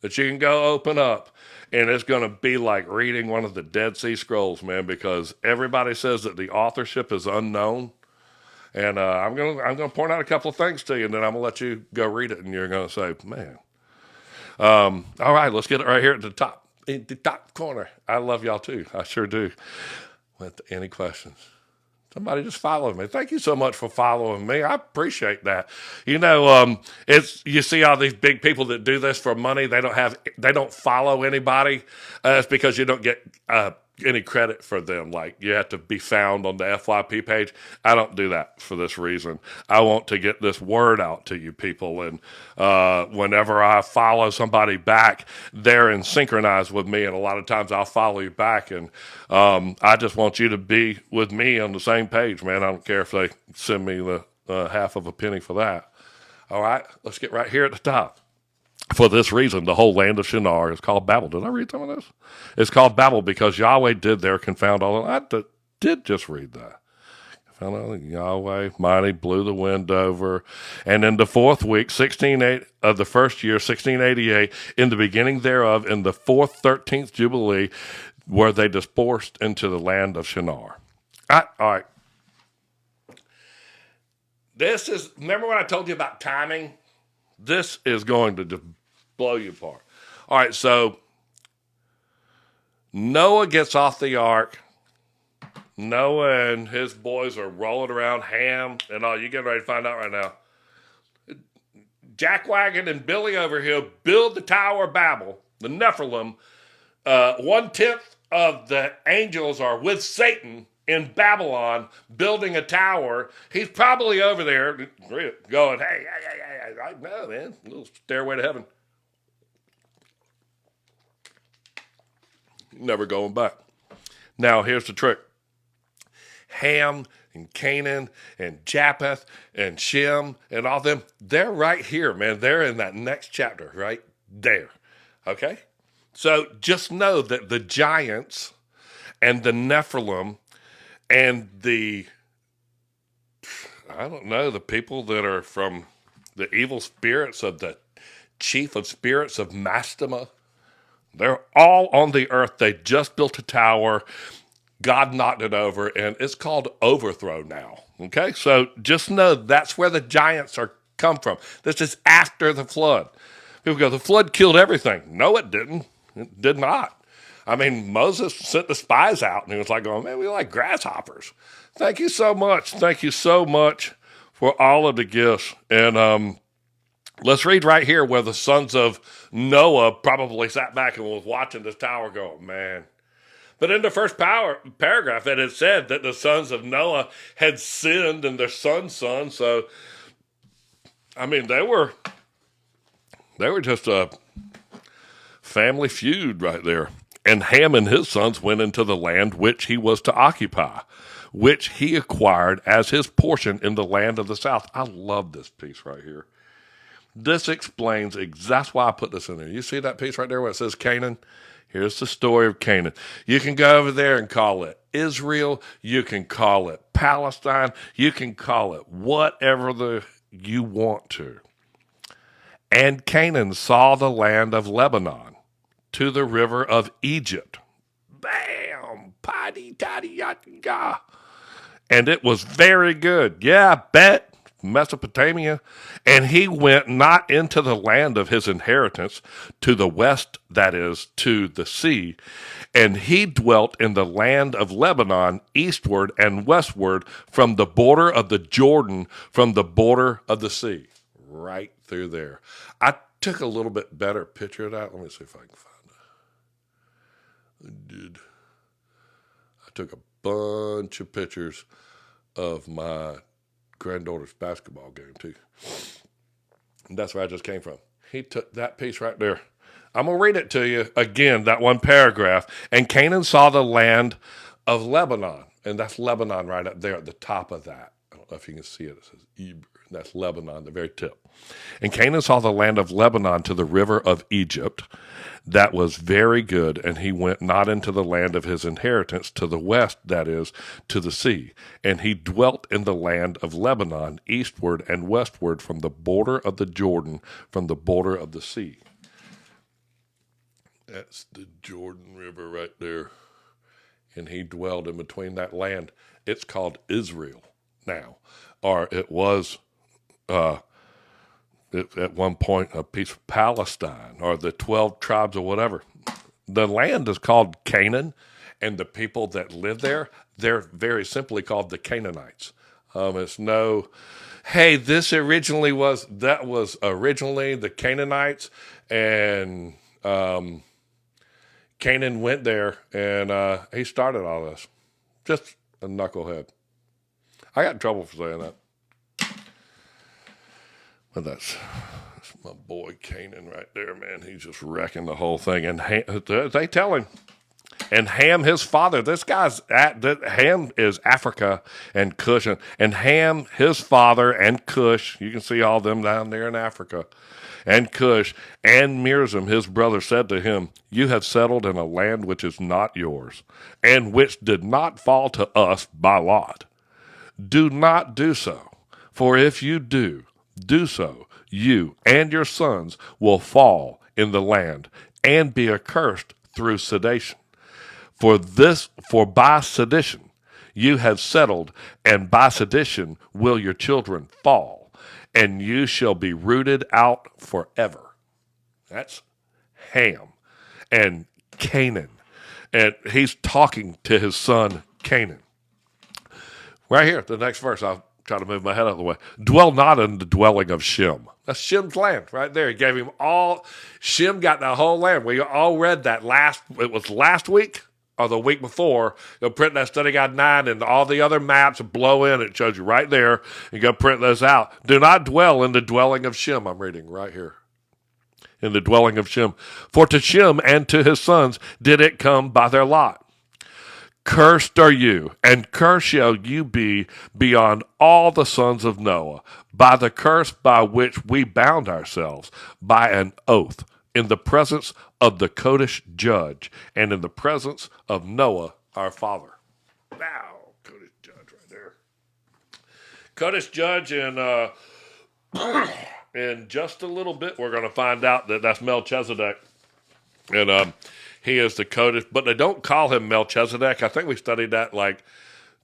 that you can go open up, and it's going to be like reading one of the Dead Sea Scrolls, man, because everybody says that the authorship is unknown. And I'm gonna point out a couple of things to you, and then I'm gonna let you go read it, and you're gonna say, man. All right, let's get it right here at the top, in the top corner. I love y'all too. I sure do. Any questions? Somebody just follow me. Thank you so much for following me. I appreciate that. You see all these big people that do this for money. They don't follow anybody. It's because you don't get any credit for them. Like, you have to be found on the FYP page. I don't do that for this reason. I want to get this word out to you people. And whenever I follow somebody back, they're in synchronized with me. And a lot of times I'll follow you back. And I just want you to be with me on the same page, man. I don't care if they send me the half of a penny for that. All right, let's get right here at the top. For this reason, the whole land of Shinar is called Babel. Did I read some of this? It's called Babel because Yahweh did there confound all. I did just read that. Found out Yahweh mighty blew the wind over. And in the fourth week, 16:8 of the first year, 1688, in the beginning thereof, in the 13th Jubilee, were they dispersed into the land of Shinar. All right. Remember when I told you about timing? This is going to just blow you apart. All right, so Noah gets off the ark. Noah and his boys are rolling around, Ham and all. You get ready to find out right now. Jackwagon and Billy over here build the Tower of Babel, the Nephilim. 1/10 of the angels are with Satan in Babylon building a tower. He's probably over there going, hey, no, man, a little stairway to heaven. Never going back. Now, here's the trick. Ham and Canaan and Japheth and Shem and all them, they're right here, man. They're in that next chapter right there, okay? So just know that the giants and the Nephilim and the people that are from the evil spirits of the chief of spirits of Mastema, they're all on the earth. They just built a tower. God knocked it over, and it's called overthrow now. Okay? So just know that's where the giants are come from? This is after the flood. People go, the flood killed everything. No, it didn't. It did not. I mean, Moses sent the spies out, and he was like, going, man, we like grasshoppers. Thank you so much. Thank you so much for all of the gifts. And let's read right here where the sons of Noah probably sat back and was watching this tower go, man. But in the first paragraph, it had said that the sons of Noah had sinned and their son's son. So, I mean, they were just a family feud right there. And Ham and his sons went into the land which he was to occupy, which he acquired as his portion in the land of the south. I love this piece right here. This explains that's why I put this in there. You see that piece right there where it says Canaan? Here's the story of Canaan. You can go over there and call it Israel. You can call it Palestine. You can call it whatever you want to. And Canaan saw the land of Lebanon to the river of Egypt. Bam! Paddy-taddy-yada. And it was very good. Yeah, I bet. Mesopotamia. And he went not into the land of his inheritance to the west, that is, to the sea. And he dwelt in the land of Lebanon, eastward and westward, from the border of the Jordan, from the border of the sea. Right through there. I took a little bit better picture of that. Let me see if I can find it. I did. I took a bunch of pictures of my granddaughter's basketball game too. And that's where I just came from. He took that piece right there. I'm going to read it to you again, that one paragraph. And Canaan saw the land of Lebanon. And that's Lebanon right up there at the top of that. I don't know if you can see it. It says Eber. That's Lebanon, the very tip. And Canaan saw the land of Lebanon to the river of Egypt. That was very good. And he went not into the land of his inheritance to the west, that is, to the sea. And he dwelt in the land of Lebanon, eastward and westward, from the border of the Jordan, from the border of the sea. That's the Jordan River right there. And he dwelled in between that land. It's called Israel now. Or it was at one point a piece of Palestine, or the 12 tribes or whatever. The land is called Canaan, and the people that live there, they're very simply called the Canaanites. It's no, hey, that was originally the Canaanites, and Canaan went there, and he started all this. Just a knucklehead. I got in trouble for saying that. But that's my boy Canaan right there, man. He's just wrecking the whole thing. And they tell him. And Ham, his father, Ham is Africa and Cush. And Ham, his father, and Cush, you can see all them down there in Africa, and Cush, and Miriam, his brother, said to him, you have settled in a land which is not yours, and which did not fall to us by lot. Do not do so, for if you do so, you and your sons will fall in the land and be accursed through sedition. For by sedition you have settled, and by sedition will your children fall, and you shall be rooted out forever. That's Ham and Canaan. And he's talking to his son Canaan. Right here, the next verse, I'll try to move my head out of the way. Dwell not in the dwelling of Shem. That's Shem's land right there. He gave him all. Shem got the whole land. We all read that it was last week or the week before. Go print that study guide 9 and all the other maps blow in. It shows you right there. And go print those out. Do not dwell in the dwelling of Shem. I'm reading right here. In the dwelling of Shem. For to Shem and to his sons did it come by their lot. Cursed are you, and cursed shall you be beyond all the sons of Noah, by the curse by which we bound ourselves, by an oath, in the presence of the Kodesh judge, and in the presence of Noah our father. Wow, Kodesh judge right there. Kodesh judge, and in just a little bit we're going to find out that that's Melchizedek, and he is the Kodesh, but they don't call him Melchizedek. I think we studied that like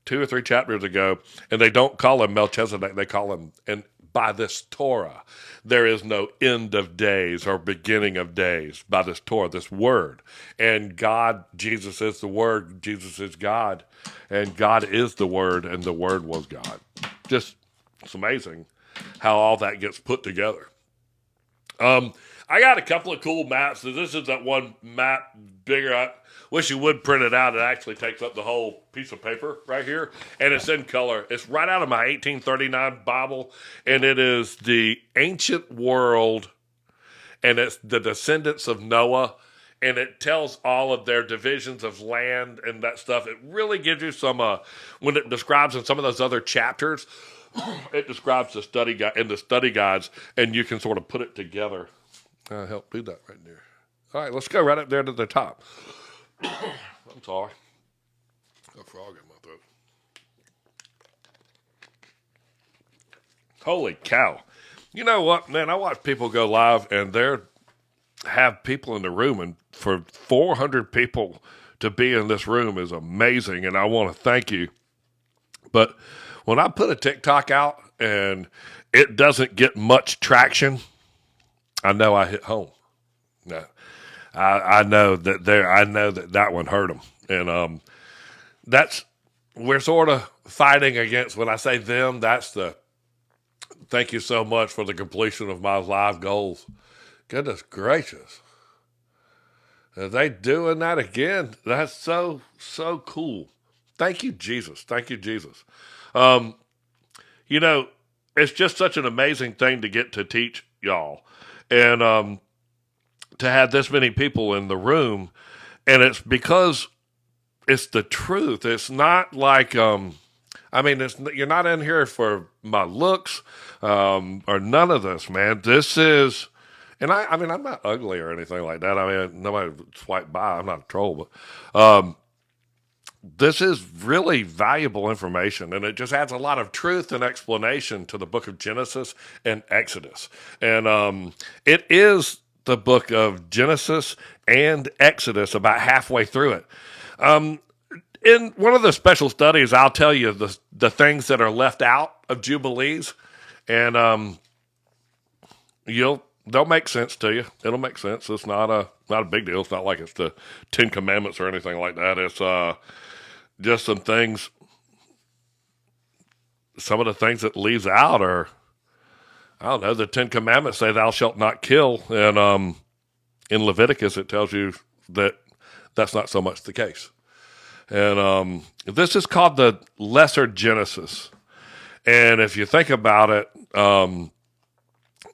2 or 3 chapters ago, and they don't call him Melchizedek. They call him, and by this Torah. There is no end of days or beginning of days by this Torah, this word. And God, Jesus is the word, Jesus is God, and God is the word, and the word was God. Just, it's amazing how all that gets put together. I got a couple of cool maps. This is that one map bigger. I wish you would print it out. It actually takes up the whole piece of paper right here, and it's in color. It's right out of my 1839 Bible, and it is the ancient world, and it's the descendants of Noah, and it tells all of their divisions of land and that stuff. It really gives you some, when it describes in some of those other chapters, it describes the study guide in the study guides, and you can sort of put it together. Help do that right there. All right, let's go right up there to the top. I'm sorry. A frog in my throat. Holy cow. You know what, man? I watch people go live, and have people in the room, and for 400 people to be in this room is amazing, and I want to thank you. But when I put a TikTok out and it doesn't get much traction, I know I hit home. No, I know that one hurt them, and we're sort of fighting against. When I say them, that's the thank you so much for the completion of my live goals. Goodness gracious, are they doing that again? That's so cool. Thank you, Jesus. Thank you, Jesus. You know, it's just such an amazing thing to get to teach y'all. And to have this many people in the room, and it's because it's the truth. It's not like, you're not in here for my looks or none of this, man. This is, and I'm not ugly or anything like that. I mean, nobody swiped by. I'm not a troll, but this is really valuable information, and it just adds a lot of truth and explanation to the book of Genesis and Exodus. And it is the book of Genesis and Exodus about halfway through it. In one of the special studies, I'll tell you the things that are left out of Jubilees, and they'll make sense to you. It'll make sense. It's not a big deal. It's not like it's the 10 Commandments or anything like that. It's just some things. Some of the things that leaves out are, I don't know, the 10 Commandments say thou shalt not kill, and in Leviticus it tells you that that's not so much the case. And this is called the Lesser Genesis. And if you think about it,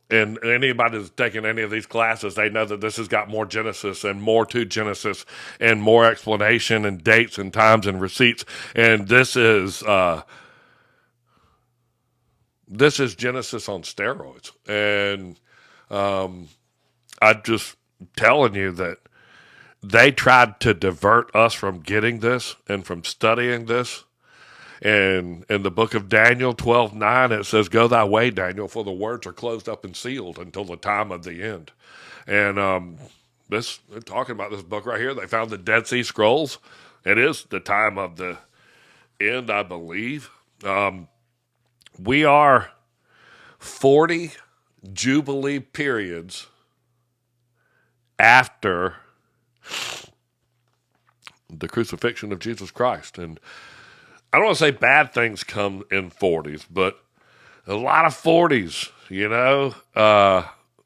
and anybody that's taken any of these classes, they know that this has got more Genesis and more to Genesis and more explanation and dates and times and receipts. And this is Genesis on steroids. And I'm just telling you that they tried to divert us from getting this and from studying this. And in the book of Daniel 12:9, it says, "Go thy way, Daniel, for the words are closed up and sealed until the time of the end." And they're talking about this book right here. They found the Dead Sea Scrolls. It is the time of the end, I believe. We are 40 Jubilee periods after the crucifixion of Jesus Christ. And I don't want to say bad things come in 40s, but a lot of 40s, a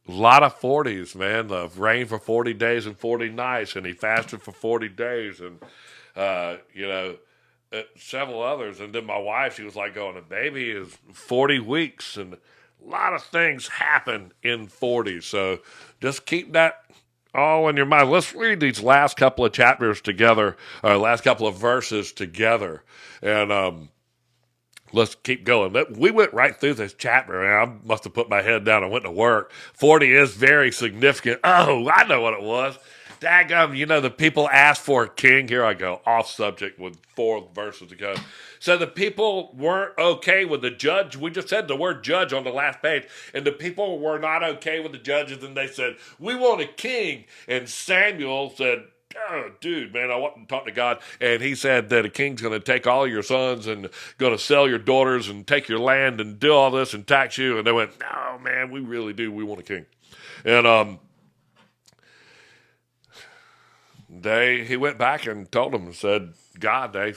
lot of 40s, man. The rain for 40 days and 40 nights, and he fasted for 40 days, and, several others. And then my wife, she was like going, a baby is 40 weeks, and a lot of things happen in 40s. So just keep that all in your mind. Let's read these last couple of chapters together, or last couple of verses together, and let's keep going. We went right through this chapter, and I must have put my head down and went to work. 40 is very significant. Oh, I know what it was. Daggum, the people asked for a king. Here I go, off subject with 4 verses ago. So the people weren't okay with the judge. We just said the word judge on the last page. And the people were not okay with the judges, and they said, we want a king. And Samuel said, oh, dude, man, I want to talk to God. And he said that a king's going to take all your sons and going to sell your daughters and take your land and do all this and tax you. And they went, no, man, we really do. We want a king. And he went back and told them and said, God, I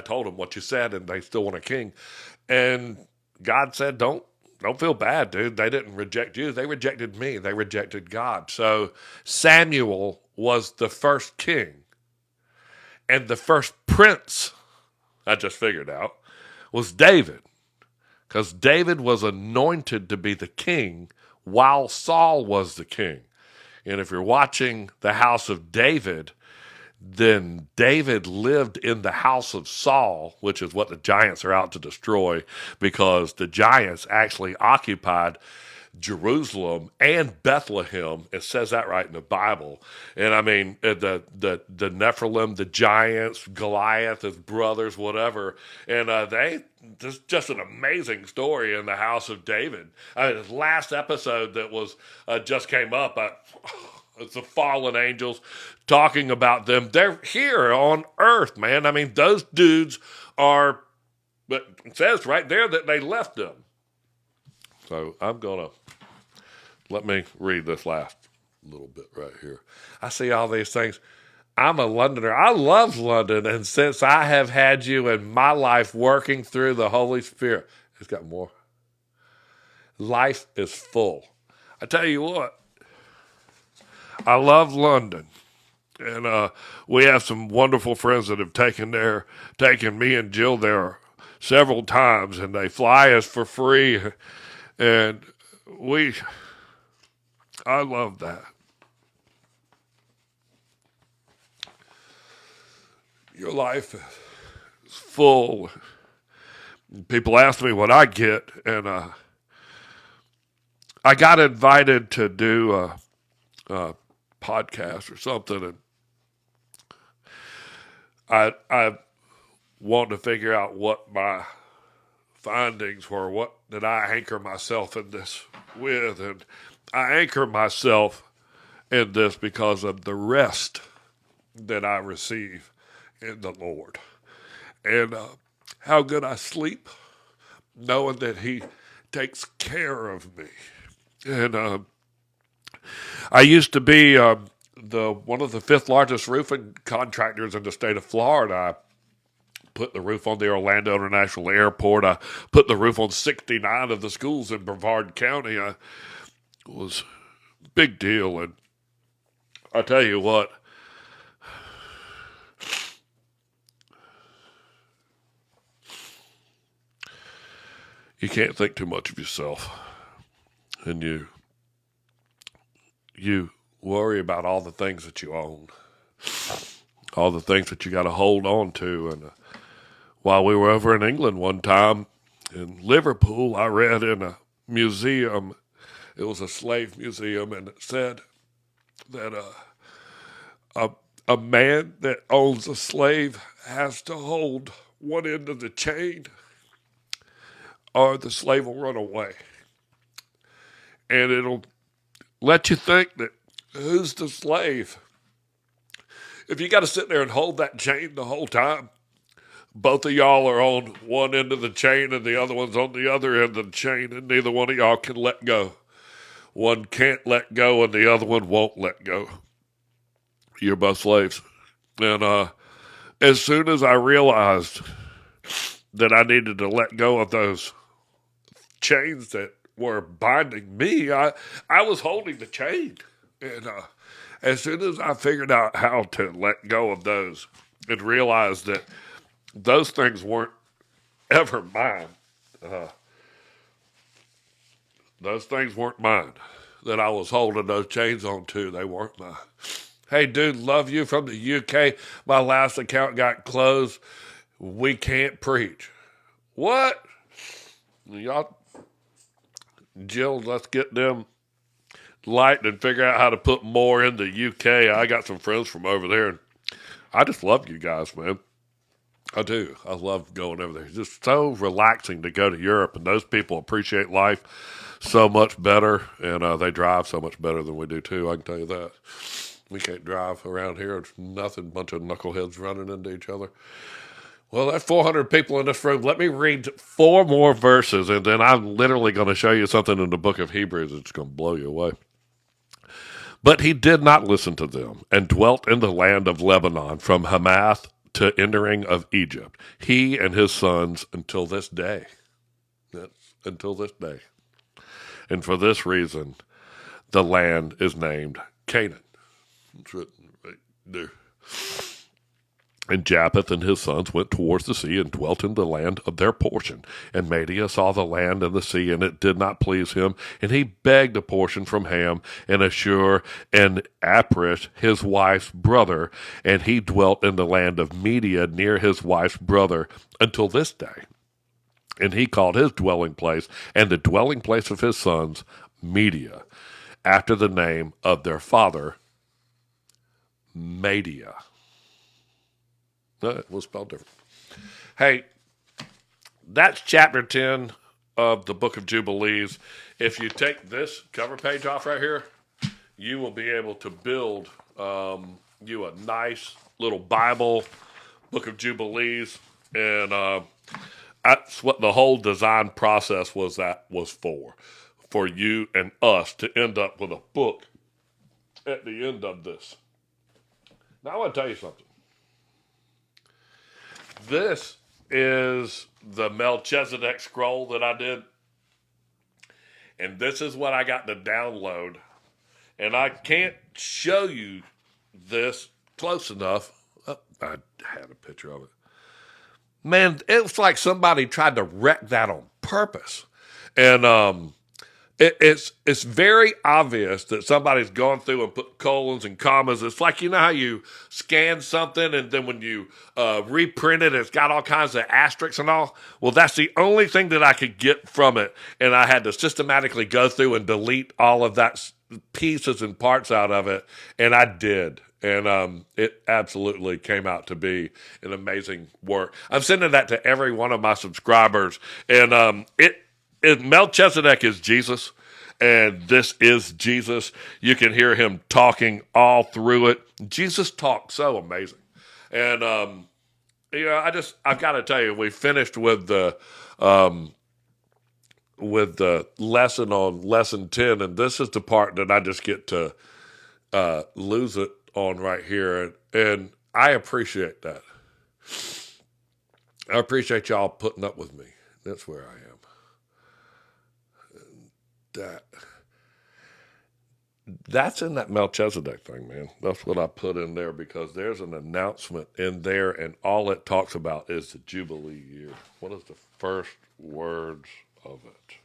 told them what you said, and they still want a king. And God said, don't feel bad, dude. They didn't reject you. They rejected me. They rejected God. So Samuel was the first king. And the first prince, I just figured out, was David. Because David was anointed to be the king while Saul was the king. And if you're watching the house of David, then David lived in the house of Saul, which is what the giants are out to destroy, because the giants actually occupied Jerusalem and Bethlehem. It says that right in the Bible. And I mean, the Nephilim, the giants, Goliath, his brothers, whatever. And this just an amazing story in the house of David. I mean, his last episode that was just came up. It's the fallen angels talking about them. They're here on earth, man. I mean, those dudes are, but it says right there that they left them. So let me read this last little bit right here. I see all these things. I'm a Londoner. I love London. And since I have had you in my life working through the Holy Spirit, it's got more. Life is full. I tell you what, I love London. And we have some wonderful friends that have taken me and Jill there several times, and they fly us for free. And I love that. Your life is full. People ask me what I get, and I got invited to do a podcast or something, and I want to figure out what my findings were. What did I anchor myself in this with? And I anchor myself in this because of the rest that I receive in the Lord. And how good I sleep, knowing that He takes care of me. And I used to be one of the fifth largest roofing contractors in the state of Florida. I put the roof on the Orlando International Airport. I put the roof on 69 of the schools in Brevard County. It was a big deal. And I tell you what, you can't think too much of yourself. And you worry about all the things that you own, all the things that you got to hold on to. And while we were over in England one time in Liverpool, I read in a museum, it was a slave museum, and it said that a man that owns a slave has to hold one end of the chain or the slave will run away. And it'll let you think that who's the slave? If you got to sit there and hold that chain the whole time, both of y'all are on one end of the chain and the other one's on the other end of the chain, and neither one of y'all can let go. One can't let go and the other one won't let go. You're both slaves. And as soon as I realized that I needed to let go of those chains that were binding me, I was holding the chain. And as soon as I figured out how to let go of those and realized that those things weren't ever mine, those things weren't mine that I was holding those chains on to, they weren't mine. Hey, dude, love you from the UK. My last account got closed. We can't preach. What? Y'all, Jill, let's get them light and figure out how to put more in the UK. I got some friends from over there, and I just love you guys, man. I do. I love going over there. It's just so relaxing to go to Europe, and those people appreciate life so much better, and they drive so much better than we do, too. I can tell you that. We can't drive around here. It's nothing, bunch of knuckleheads running into each other. Well, that's 400 people in this room. Let me read 4 more verses, and then I'm literally going to show you something in the book of Hebrews that's going to blow you away. But he did not listen to them, and dwelt in the land of Lebanon, from Hamath to entering of Egypt, he and his sons until this day. Yes, until this day. And for this reason, the land is named Canaan. It's written right there. And Japheth and his sons went towards the sea and dwelt in the land of their portion. And Media saw the land and the sea, and it did not please him. And he begged a portion from Ham and Ashur and Aprish, his wife's brother. And he dwelt in the land of Media near his wife's brother until this day. And he called his dwelling place and the dwelling place of his sons Media, after the name of their father Media. No, it was spelled different. Hey, that's chapter 10 of the book of Jubilees. If you take this cover page off right here, you will be able to build you a nice little Bible, book of Jubilees. And that's what the whole design process was for you and us to end up with a book at the end of this. Now, I want to tell you something. This is the Melchizedek scroll that I did. And this is what I got to download. And I can't show you this close enough. Oh, I had a picture of it. Man, it was like somebody tried to wreck that on purpose. And it's very obvious that somebody's gone through and put colons and commas. It's like, you know how you scan something and then when you reprint it, it's got all kinds of asterisks and all? Well, that's the only thing that I could get from it. And I had to systematically go through and delete all of that pieces and parts out of it. And I did. And it absolutely came out to be an amazing work. I'm sending that to every one of my subscribers. And Melchizedek is Jesus, and this is Jesus. You can hear him talking all through it. Jesus talked so amazing. And, I've got to tell you, we finished with the lesson on lesson 10, and this is the part that I just get to lose it on right here. And I appreciate that. I appreciate y'all putting up with me. That's where I am. That's in that Melchizedek thing, man. That's what I put in there because there's an announcement in there, and all it talks about is the Jubilee year. What is the first words of it?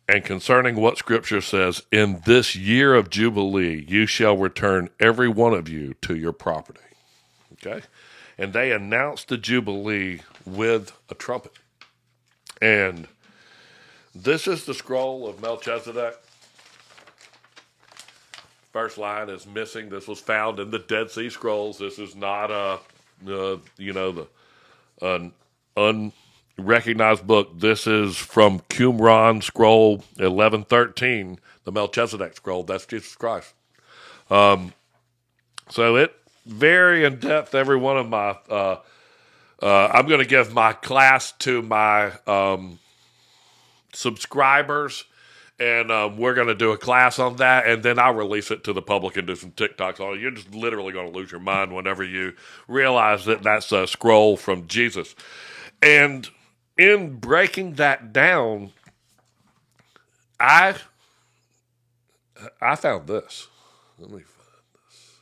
And concerning what Scripture says, in this year of Jubilee, you shall return every one of you to your property. Okay? And they announced the Jubilee with a trumpet. And this is the scroll of Melchizedek. First line is missing. This was found in the Dead Sea Scrolls. This is not the unrecognized book. This is from Qumran Scroll 1113, the Melchizedek scroll. That's Jesus Christ. So it very in depth. Every one of my I'm going to give my class to my subscribers, and we're going to do a class on that, and then I'll release it to the public and do some TikToks on it. You're just literally going to lose your mind whenever you realize that that's a scroll from Jesus. And in breaking that down, I found this. Let me find this.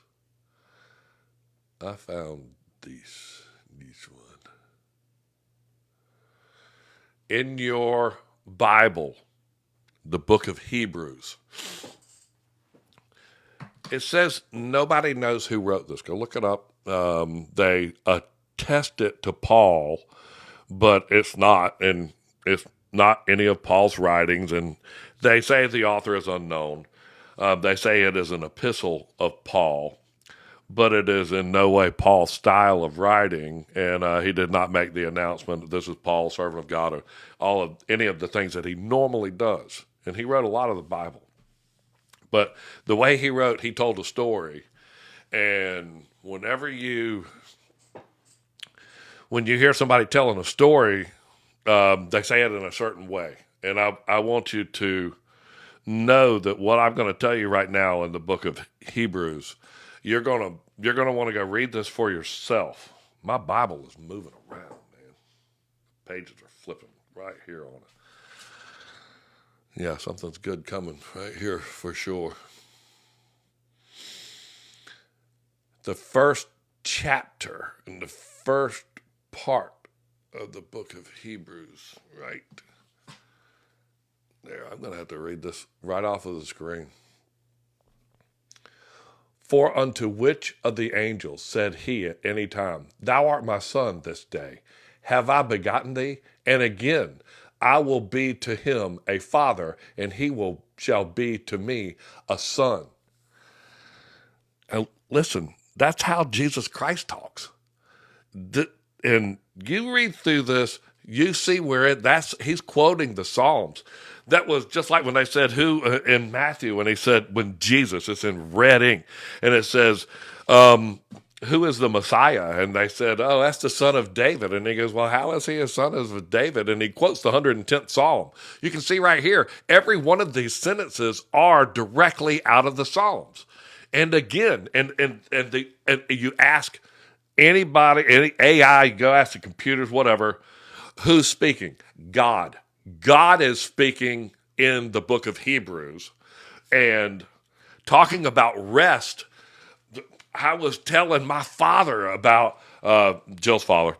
I found these one. In your Bible, the book of Hebrews, it says nobody knows who wrote this. Go look it up. They attest it to Paul, but it's not, and it's not any of Paul's writings, and they say the author is unknown. They say it is an epistle of Paul, but it is in no way Paul's style of writing, and he did not make the announcement that this is Paul, servant of God, or any of the things that he normally does. And he wrote a lot of the Bible. But the way he wrote, he told a story. And when you hear somebody telling a story, they say it in a certain way. And I want you to know that what I'm going to tell you right now in the book of Hebrews, you're gonna want to go read this for yourself. My Bible is moving around, man. Pages are flipping right here on it. Yeah, something's good coming right here for sure. The first chapter and the first part of the book of Hebrews, right there. I'm going to have to read this right off of the screen. For unto which of the angels said he at any time, Thou art my son this day? Have I begotten thee? And again, I will be to him a father, and he shall be to me a son. And listen, that's how Jesus Christ talks. And you read through this, you see where he's quoting the Psalms. That was just like when they said who in Matthew, when he said when Jesus, it's in red ink, and it says, who is the Messiah? And they said, oh, that's the son of David. And he goes, well, how is he a son of David? And he quotes the 110th Psalm. You can see right here, every one of these sentences are directly out of the Psalms. And again, and you ask anybody, any AI, you go ask the computers, whatever, who's speaking? God. God is speaking in the book of Hebrews and talking about rest. I was telling my father about Jill's father.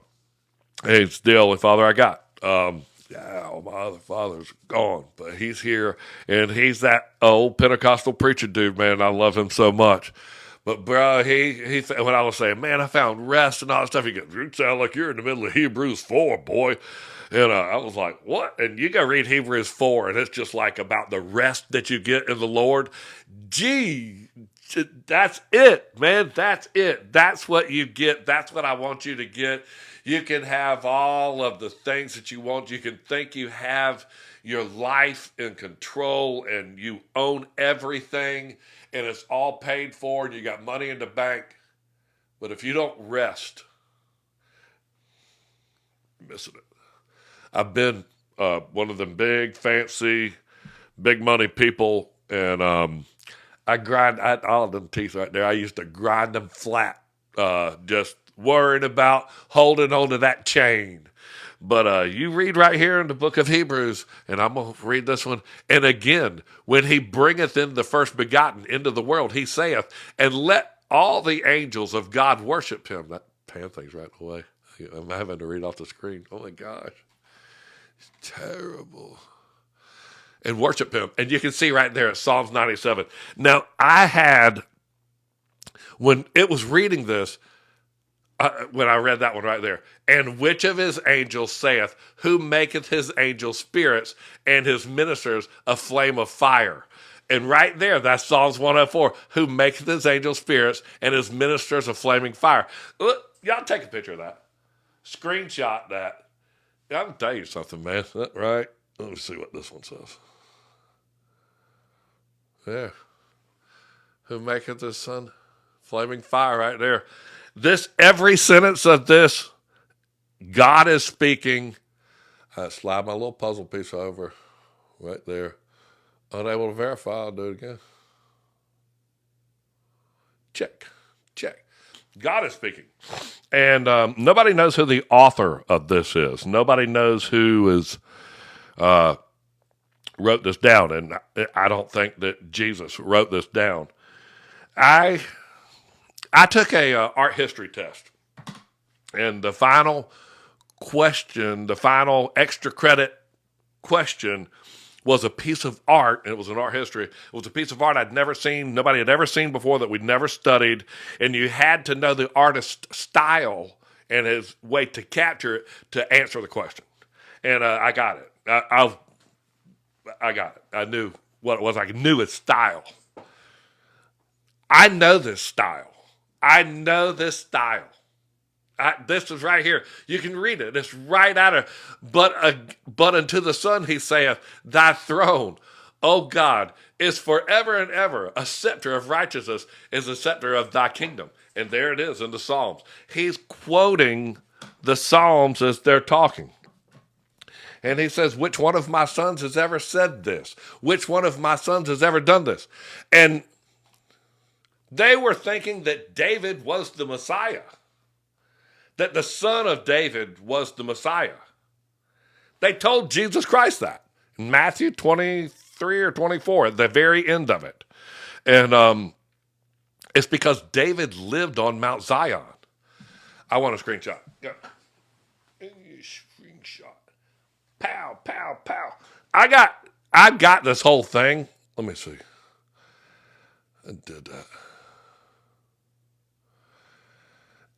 He's the only father I got. My other father's gone, but he's here, and he's that old Pentecostal preacher dude, man. I love him so much. But bro, he when I was saying, man, I found rest and all that stuff, he goes, you sound like you're in the middle of Hebrews 4, boy. And I was like, what? And you go read Hebrews 4, and it's just like about the rest that you get in the Lord. Gee, that's it, man. That's it. That's what you get. That's what I want you to get. You can have all of the things that you want. You can think you have your life in control and you own everything and it's all paid for and you got money in the bank. But if you don't rest, you're missing it. I've been one of them big, fancy, big money people, and I grind all of them teeth right there. I used to grind them flat, just worrying about holding on to that chain. But you read right here in the book of Hebrews, and I'm going to read this one. And again, when he bringeth in the first begotten into the world, he saith, and let all the angels of God worship him. That pan thing's right away. I'm having to read off the screen. Oh my gosh. It's terrible. And worship him. And you can see right there at Psalms 97. Now, when it was reading this, when I read that one right there, and which of his angels saith, who maketh his angels spirits and his ministers a flame of fire? And right there, that's Psalms 104, who maketh his angels spirits and his ministers a flaming fire. Look, y'all take a picture of that. Screenshot that. I can tell you something, man. Is that right? Let me see what this one says. Yeah. Who maketh his son flaming fire right there. Every sentence of this, God is speaking. I slide my little puzzle piece over right there. Unable to verify, I'll do it again. Check. God is speaking. And nobody knows who the author of this is. Nobody knows who wrote this down. And I don't think that Jesus wrote this down. I took a art history test. And the final question, the final extra credit question was a piece of art, and it was in art history. It was a piece of art I'd never seen, nobody had ever seen before, that we'd never studied, and you had to know the artist's style and his way to capture it to answer the question. And I got it. I got it. I knew what it was. I knew his style. I know this style. This is right here. You can read it. It's right out of. But unto the Son he saith, thy throne, O God, is forever and ever. A scepter of righteousness is a scepter of thy kingdom. And there it is in the Psalms. He's quoting the Psalms as they're talking. And he says, which one of my sons has ever said this? Which one of my sons has ever done this? And they were thinking that David was the Messiah, that the son of David was the Messiah. They told Jesus Christ that in Matthew 23 or 24 at the very end of it. And it's because David lived on Mount Zion. I want a screenshot. Go. Screenshot. Pow, pow, pow. I got this whole thing. Let me see. I did that.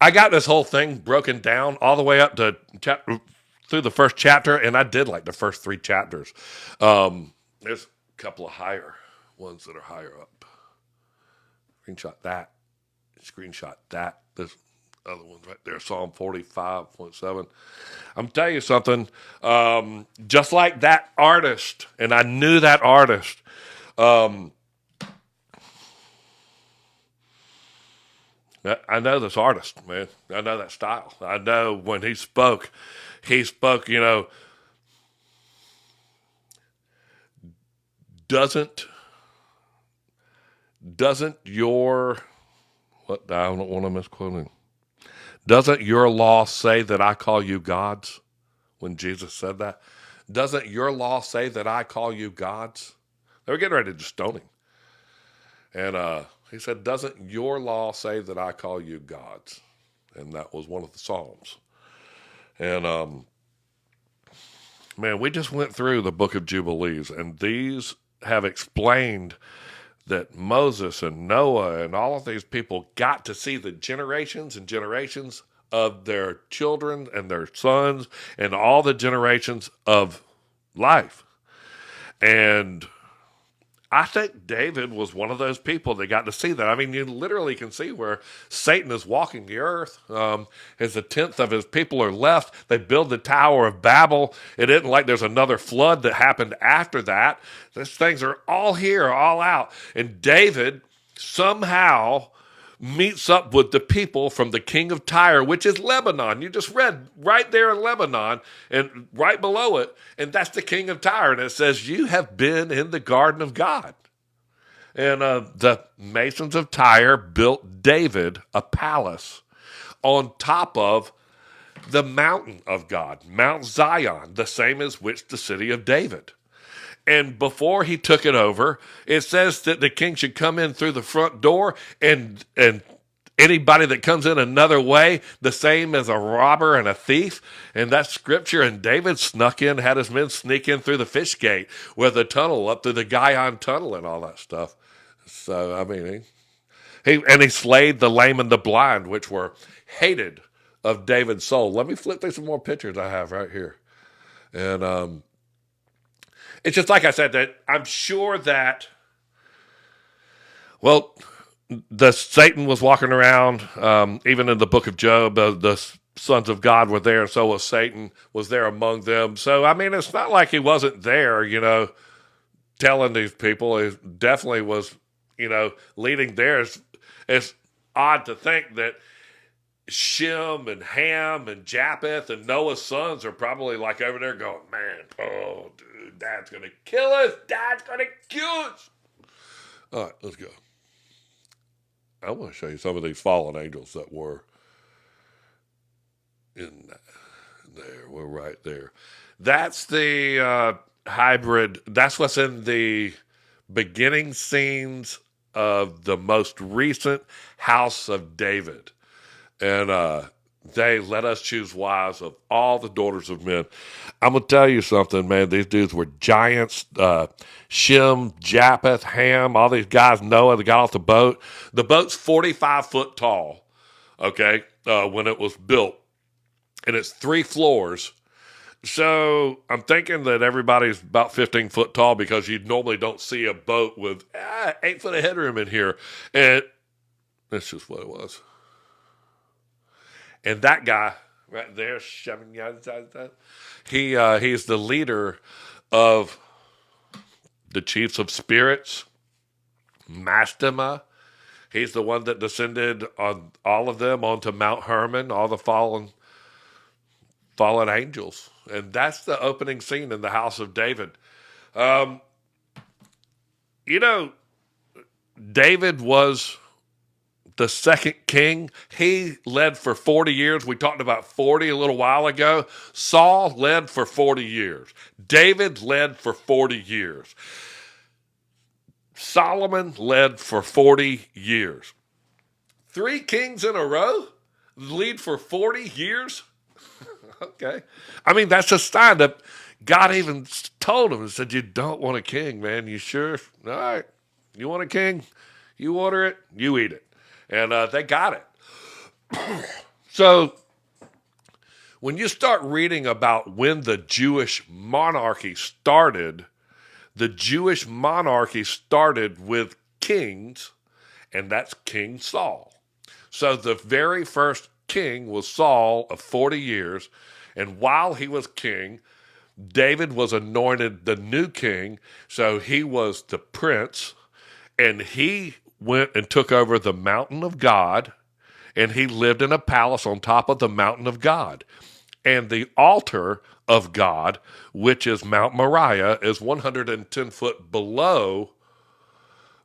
I got this whole thing broken down all the way up to through the first chapter, and I did like the first 3 chapters. There's a couple of higher ones that are higher up. Screenshot that. Screenshot that. This other one's right there. Psalm 45.7. I'm telling you something. Just like that artist, and I knew that artist. I know this artist, man. I know that style. I know when he spoke, doesn't your, what, I don't want to misquote him. Doesn't your law say that I call you gods? When Jesus said that, doesn't your law say that I call you gods? They were getting ready to stone him. And he said, doesn't your law say that I call you gods? And that was one of the Psalms. And, man, we just went through the book of Jubilees, and these have explained that Moses and Noah and all of these people got to see the generations and generations of their children and their sons and all the generations of life. And I think David was one of those people that got to see that. I mean, you literally can see where Satan is walking the earth. As a tenth of his people are left, they build the Tower of Babel. It isn't like there's another flood that happened after that. These things are all here, all out. And David somehow meets up with the people from the king of Tyre, which is Lebanon. You just read right there in Lebanon and right below it, and that's the king of Tyre. And it says, you have been in the garden of God. And the masons of Tyre built David a palace on top of the mountain of God, Mount Zion, the same as which the city of David. And before he took it over, it says that the king should come in through the front door, and anybody that comes in another way, the same as a robber and a thief. And that's scripture. And David snuck in, had his men sneak in through the fish gate with the tunnel up to the Guyon tunnel and all that stuff. So, I mean, he slayed the lame and the blind, which were hated of David's soul. Let me flip through some more pictures I have right here. And, it's just like I said, that I'm sure that, well, the Satan was walking around, even in the book of Job, the sons of God were there, and so was Satan, was there among them. So, I mean, it's not like he wasn't there, telling these people. He definitely was, leading there. It's odd to think that Shem and Ham and Japheth and Noah's sons are probably like over there going, man, oh, dude, Dad's going to kill us. Dad's going to kill us. All right, let's go. I want to show you some of these fallen angels that were in there. We're right there. That's the hybrid. That's what's in the beginning scenes of the most recent House of David. And they let us choose wives of all the daughters of men. I'm going to tell you something, man. These dudes were giants. Shem, Japheth, Ham, all these guys, Noah, that got off the boat. The boat's 45 foot tall, okay, when it was built. And it's 3 floors. So I'm thinking that everybody's about 15 foot tall, because you normally don't see a boat with 8 foot of headroom in here. And that's just what it was. And that guy right there, he's the leader of the chiefs of spirits, Mastema. He's the one that descended on all of them onto Mount Hermon, all the fallen angels. And that's the opening scene in the house of David. Um, you know, David was the second king. He led for 40 years. We talked about 40 a little while ago. Saul led for 40 years. David led for 40 years. Solomon led for 40 years. 3 kings in a row lead for 40 years? Okay. I mean, that's a sign that God even told him and said, you don't want a king, man. You sure? All right. You want a king? You order it, you eat it. And they got it. So when you start reading about when the Jewish monarchy started, the Jewish monarchy started with kings, and that's King Saul. So the very first king was Saul of 40 years, and while he was king, David was anointed the new king, so he was the prince, and he went and took over the mountain of God, and he lived in a palace on top of the mountain of God. And the altar of God, which is Mount Moriah, is 110 foot below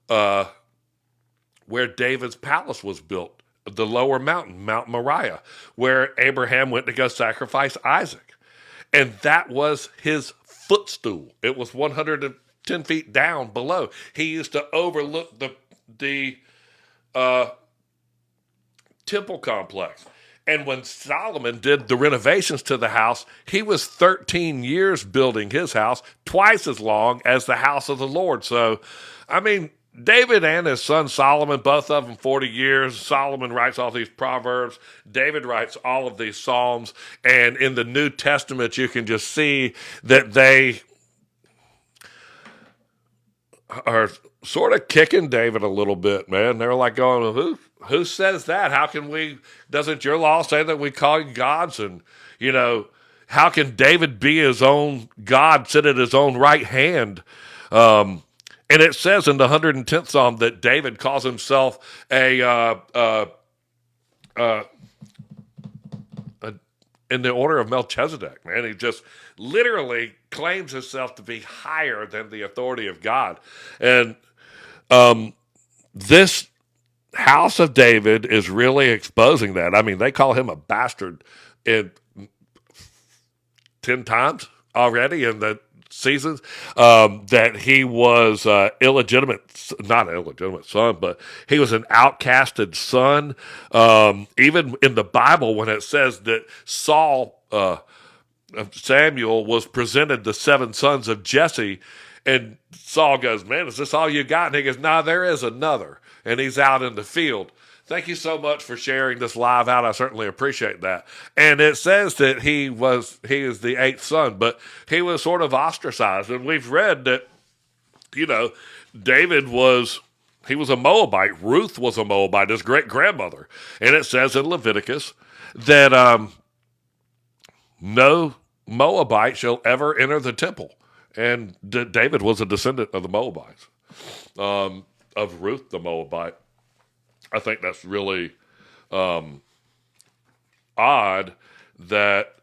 where David's palace was built, the lower mountain, Mount Moriah, where Abraham went to go sacrifice Isaac. And that was his footstool. It was 110 feet down below. He used to overlook the temple complex. And when Solomon did the renovations to the house, he was 13 years building his house, twice as long as the house of the Lord. So, I mean, David and his son Solomon, both of them 40 years. Solomon writes all these Proverbs. David writes all of these Psalms. And in the New Testament, you can just see that they are sort of kicking David a little bit, man. They're like going, who says that? How can we, doesn't your law say that we call you gods? And, you know, how can David be his own God, sit at his own right hand? And it says in the 110th Psalm that David calls himself in the order of Melchizedek, man. He just literally claims himself to be higher than the authority of God. And this house of David is really exposing that. I mean, they call him a bastard 10 times already in the seasons, that he was not illegitimate son, but he was an outcasted son. Even in the Bible, when it says that Samuel was presented the 7 sons of Jesse, and Saul goes, man, is this all you got? And he goes, no, there is another. And he's out in the field. Thank you so much for sharing this live out. I certainly appreciate that. And it says that he is the 8th son, but he was sort of ostracized. And we've read that, you know, David was a Moabite. Ruth was a Moabite, his great-grandmother. And it says in Leviticus that no Moabite shall ever enter the temple. And David was a descendant of the Moabites, of Ruth the Moabite. I think that's really odd that,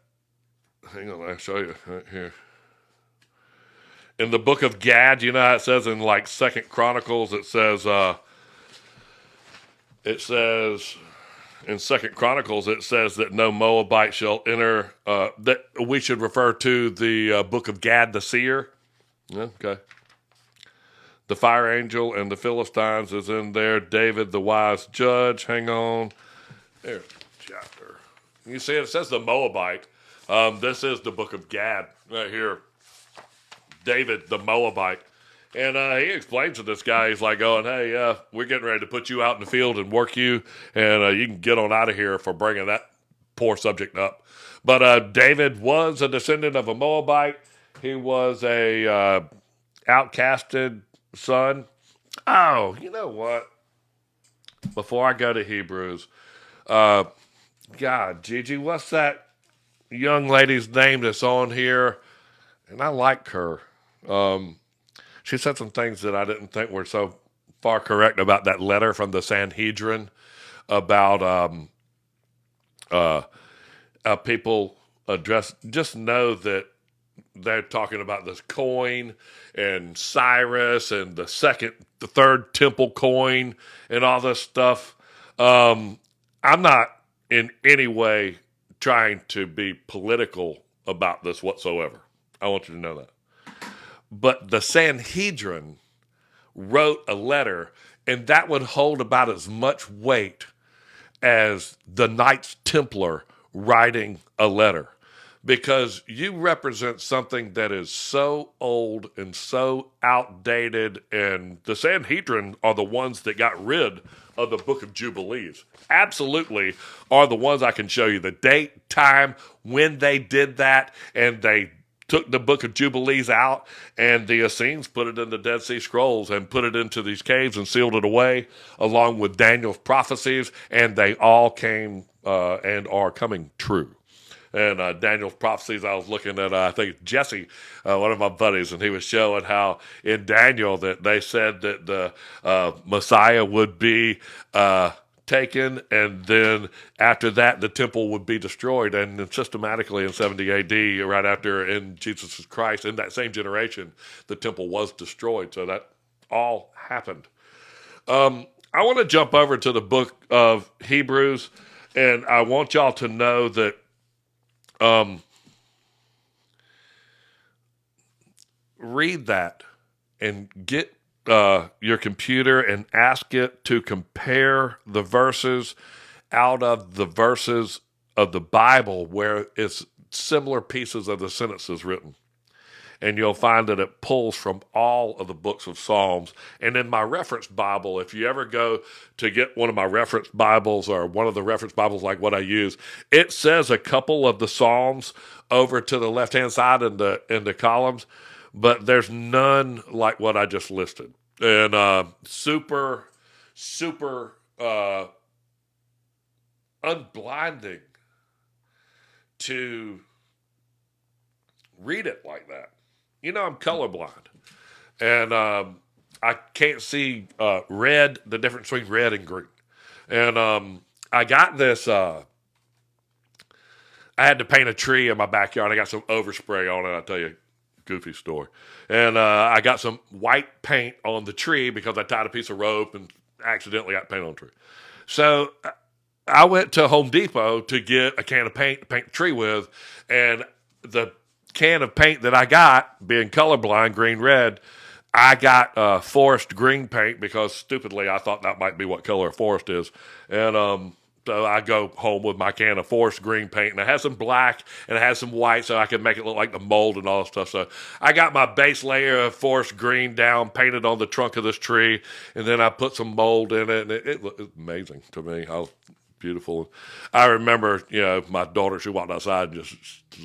hang on, I'll show you right here. In the book of Gad, you know how it says in like 2nd Chronicles, it says in 2nd Chronicles, it says that no Moabite shall enter, that we should refer to the book of Gad the seer. Okay. The fire angel and the Philistines is in there. David, the wise judge. Hang on. There's the chapter. You see it says the Moabite. This is the book of Gad right here. David, the Moabite. And he explains to this guy, he's like going, hey, we're getting ready to put you out in the field and work you, and you can get on out of here for bringing that poor subject up. But David was a descendant of a Moabite. He was a outcasted son. Oh, you know what? Before I go to Hebrews, God, Gigi, what's that young lady's name that's on here? And I like her. She said some things that I didn't think were so far correct about that letter from the Sanhedrin about people address. Just know that they're talking about this coin and Cyrus and the third temple coin and all this stuff. I'm not in any way trying to be political about this whatsoever. I want you to know that. But the Sanhedrin wrote a letter, and that would hold about as much weight as the Knights Templar writing a letter, because you represent something that is so old and so outdated, and the Sanhedrin are the ones that got rid of the Book of Jubilees. Absolutely are the ones I can show you the date, time, when they did that, and they took the Book of Jubilees out, and the Essenes put it in the Dead Sea Scrolls and put it into these caves and sealed it away, along with Daniel's prophecies, and they all came and are coming true. And Daniel's prophecies, I was looking at, I think Jesse, one of my buddies, and he was showing how in Daniel that they said that the Messiah would be taken, and then after that the temple would be destroyed, and then systematically in 70 AD, right after in Jesus Christ, in that same generation, the temple was destroyed. So that all happened. I want to jump over to the book of Hebrews, and I want y'all to know that read that and get your computer and ask it to compare the verses out of the verses of the Bible where it's similar pieces of the sentences written. And you'll find that it pulls from all of the books of Psalms. And in my reference Bible, if you ever go to get one of my reference Bibles or one of the reference Bibles like what I use, it says a couple of the Psalms over to the left-hand side in the columns, but there's none like what I just listed. And super unblinding to read it like that. You know, I'm colorblind, and I can't see red, the difference between red and green. And I got this, I had to paint a tree in my backyard. I got some overspray on it. I'll tell you a goofy story. And I got some white paint on the tree because I tied a piece of rope and accidentally got paint on the tree. So I went to Home Depot to get a can of paint to paint the tree with, and the can of paint that I got, being colorblind, green, red, I got forest green paint because stupidly I thought that might be what color a forest is. And so I go home with my can of forest green paint, and it has some black and it has some white so I can make it look like the mold and all that stuff. So I got my base layer of forest green down, painted on the trunk of this tree, and then I put some mold in it, and it looked amazing to me. I was beautiful. I remember, my daughter, she walked outside and just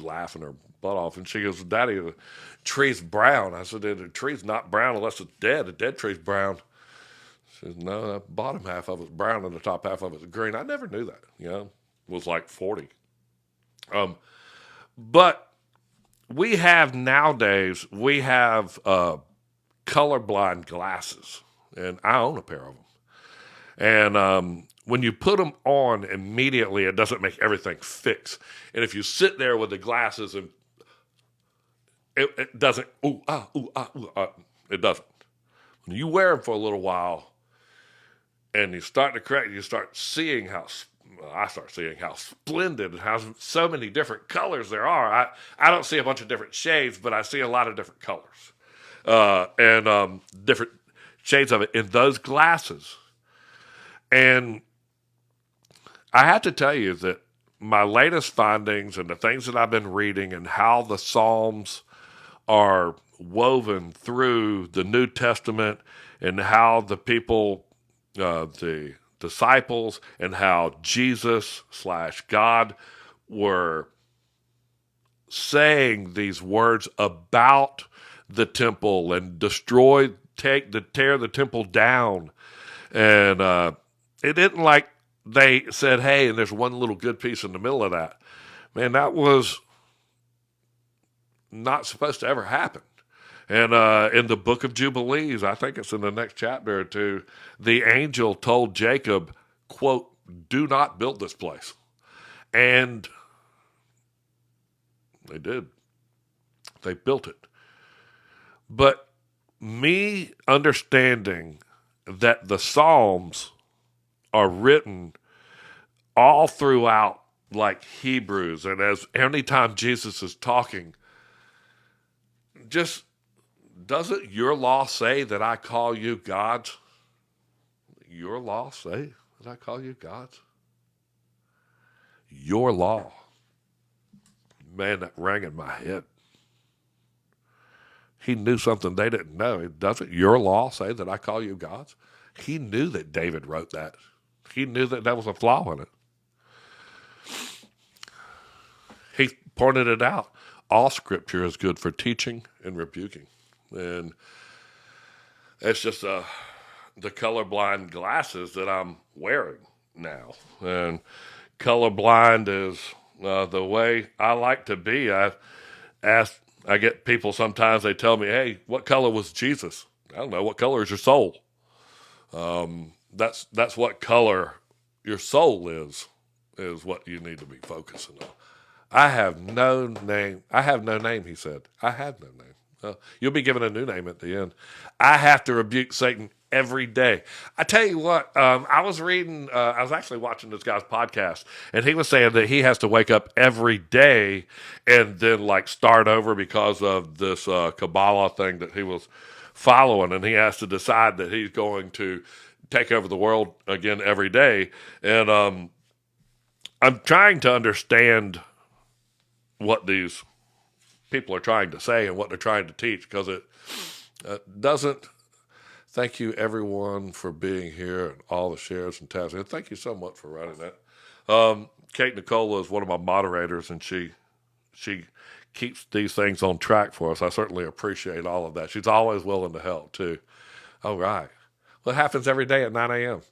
laughing her butt off, and she goes, "Daddy, the tree's brown." I said, "The tree's not brown unless it's dead. The dead tree's brown." She says, "No, the bottom half of it's brown and the top half of it's green." I never knew that. It was like 40. But we have nowadays, colorblind glasses, and I own a pair of them. And when you put them on immediately, it doesn't make everything fix. And if you sit there with the glasses and it doesn't, it doesn't. When you wear them for a little while and you start to correct, I start seeing how splendid and how so many different colors there are. I don't see a bunch of different shades, but I see a lot of different colors and different shades of it in those glasses. And I have to tell you that my latest findings and the things that I've been reading and how the Psalms are woven through the New Testament and how the people, the disciples, and how Jesus / God were saying these words about the temple and tear the temple down. And it didn't like they said, "Hey, and there's one little good piece in the middle of that." Man, that was not supposed to ever happen. And in the book of Jubilees, I think it's in the next chapter or two, the angel told Jacob, quote, do not build this place. And they did. They built it. But me understanding that the Psalms are written all throughout like Hebrews, and as anytime Jesus is talking, just doesn't your law say that I call you gods? Your law say that I call you gods? Your law. Man, that rang in my head. He knew something they didn't know. Doesn't your law say that I call you gods? He knew that David wrote that. He knew that there was a flaw in it. He pointed it out. All scripture is good for teaching and rebuking. And it's just the colorblind glasses that I'm wearing now. And colorblind is the way I like to be. I get people sometimes, they tell me, hey, what color was Jesus? I don't know. What color is your soul? That's what color your soul is what you need to be focusing on. I have no name. I have no name, he said. I have no name. You'll be given a new name at the end. I have to rebuke Satan every day. I tell you what, I was actually watching this guy's podcast, and he was saying that he has to wake up every day and then like start over because of this Kabbalah thing that he was following, and he has to decide that he's going to take over the world again every day. And I'm trying to understand what these people are trying to say and what they're trying to teach, because it doesn't. Thank you, everyone, for being here and all the shares and tabs. And thank you so much for writing that. Kate Nicola is one of my moderators, and she keeps these things on track for us. I certainly appreciate all of that. She's always willing to help, too. All right. Well, it happens every day at 9 a.m.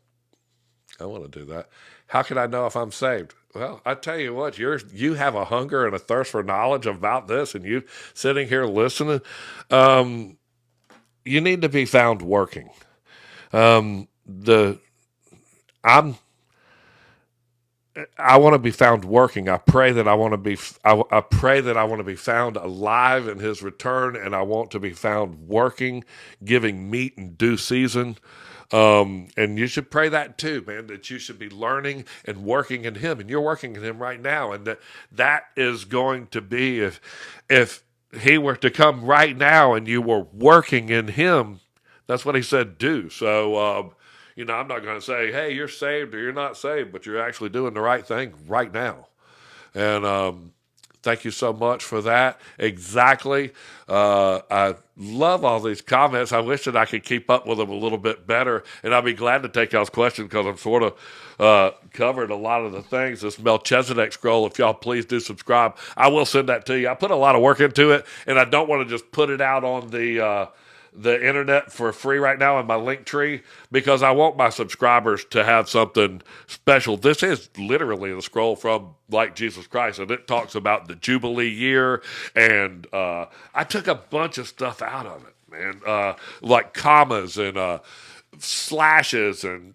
I want to do that. How can I know if I'm saved? Well, I tell you what, you have a hunger and a thirst for knowledge about this, and you sitting here listening, you need to be found working. I want to be found working. I pray that I want to be. I pray that I want to be found alive in His return, and I want to be found working, giving meat in due season. And you should pray that too, man, that you should be learning and working in Him, and you're working in Him right now. And that is going to be, if He were to come right now and you were working in Him, that's what He said do. So, I'm not going to say, hey, you're saved or you're not saved, but you're actually doing the right thing right now. And, thank you so much for that. Exactly. I love all these comments. I wish that I could keep up with them a little bit better, and I'll be glad to take y'all's questions because I'm sort of covered a lot of the things. This Melchizedek scroll, if y'all please do subscribe, I will send that to you. I put a lot of work into it, and I don't want to just put it out on the internet for free right now in my link tree, because I want my subscribers to have something special. This is literally the scroll from like Jesus Christ, and it talks about the Jubilee year, and I took a bunch of stuff out of it, man, like commas and slashes and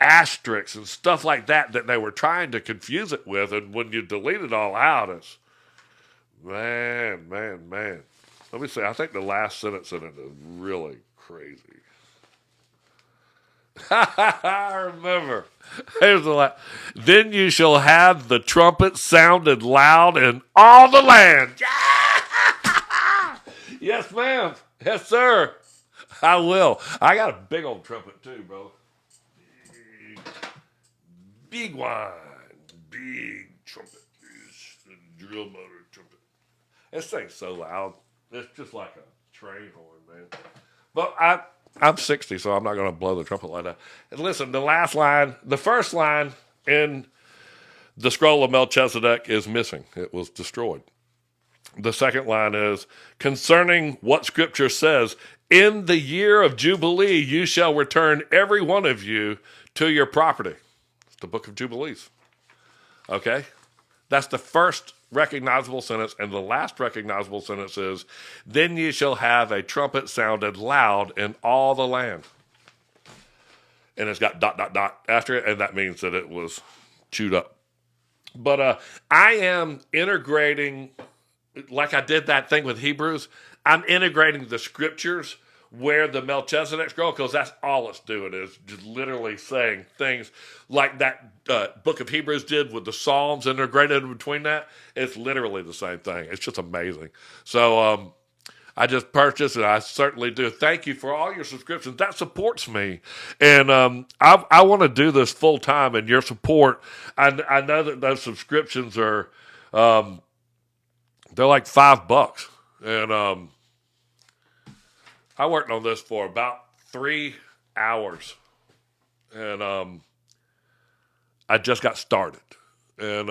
asterisks and stuff like that they were trying to confuse it with, and when you delete it all out, it's man. Let me see. I think the last sentence in it is really crazy. I remember. Here's the last. Then you shall have the trumpet sounded loud in all the land. Yes, ma'am. Yes, sir. I will. I got a big old trumpet too, bro. Big one. Big trumpet. The drill motor trumpet. This thing's so loud. It's just like a train horn, man. But I'm 60, so I'm not going to blow the trumpet like that. And listen, the first line in the scroll of Melchizedek is missing. It was destroyed. The second line is, concerning what Scripture says, in the year of Jubilee, you shall return every one of you to your property. It's the book of Jubilees. Okay? That's the first recognizable sentence, and the last recognizable sentence is, then ye shall have a trumpet sounded loud in all the land. And it's got ... after it, and that means that it was chewed up. But I am integrating, like I did that thing with Hebrews, I'm integrating the scriptures where the Melchizedek scroll, because that's all it's doing, is just literally saying things like that book of Hebrews did with the Psalms integrated in between that. It's literally the same thing. It's just amazing. So I just purchased, and I certainly do. Thank you for all your subscriptions. That supports me. And I want to do this full time, and your support, I know that those subscriptions are, they're like $5. And I worked on this for about 3 hours. And I just got started. And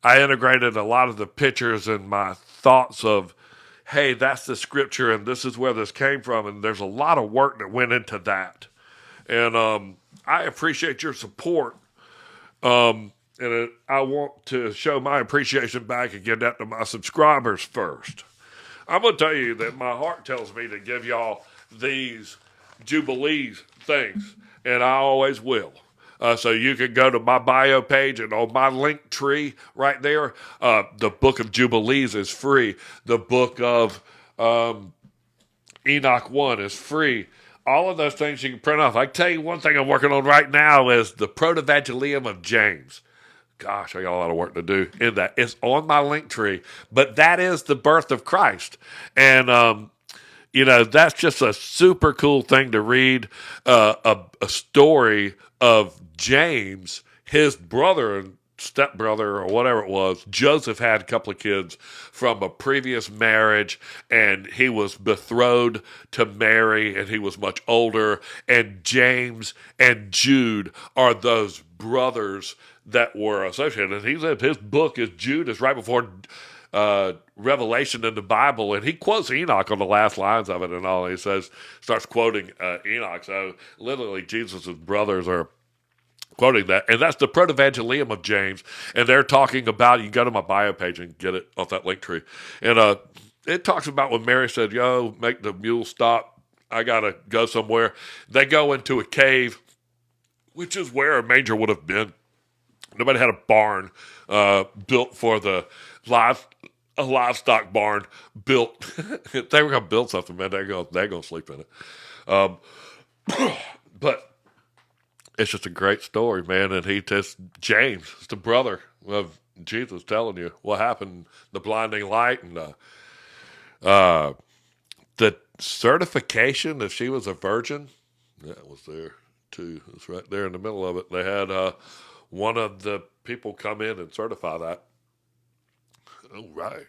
I integrated a lot of the pictures and my thoughts of, hey, that's the scripture and this is where this came from. And there's a lot of work that went into that. And I appreciate your support. And I want to show my appreciation back and give that to my subscribers first. I'm going to tell you that my heart tells me to give y'all these Jubilee things, and I always will. So you can go to my bio page, and on my link tree right there, the book of Jubilees is free. The book of Enoch 1 is free. All of those things you can print off. I can tell you one thing I'm working on right now is the Protevangelium of James. Gosh, I got a lot of work to do in that. It's on my link tree, but that is the birth of Christ. And, that's just a super cool thing to read, a story of James, his brother and stepbrother or whatever it was. Joseph had a couple of kids from a previous marriage, and he was betrothed to Mary, and he was much older. And James and Jude are those brothers that were associated. And he said his book is Jude, is right before Revelation in the Bible, and he quotes Enoch on the last lines of it and all. He starts quoting Enoch. So literally Jesus' brothers are quoting that, and that's the Protevangelium of James, and they're talking about, you can go to my bio page and get it off that link tree, and it talks about when Mary said, yo, make the mule stop, I gotta go somewhere. They go into a cave, which is where a manger would have been. Nobody had a barn built for the livestock barn built. If they were going to build something, man, they're going to sleep in it. But it's just a great story, man. And James is the brother of Jesus, telling you what happened, the blinding light, and the certification that she was a virgin. That was there too. It's right there in the middle of it. They had one of the people come in and certify that. All right.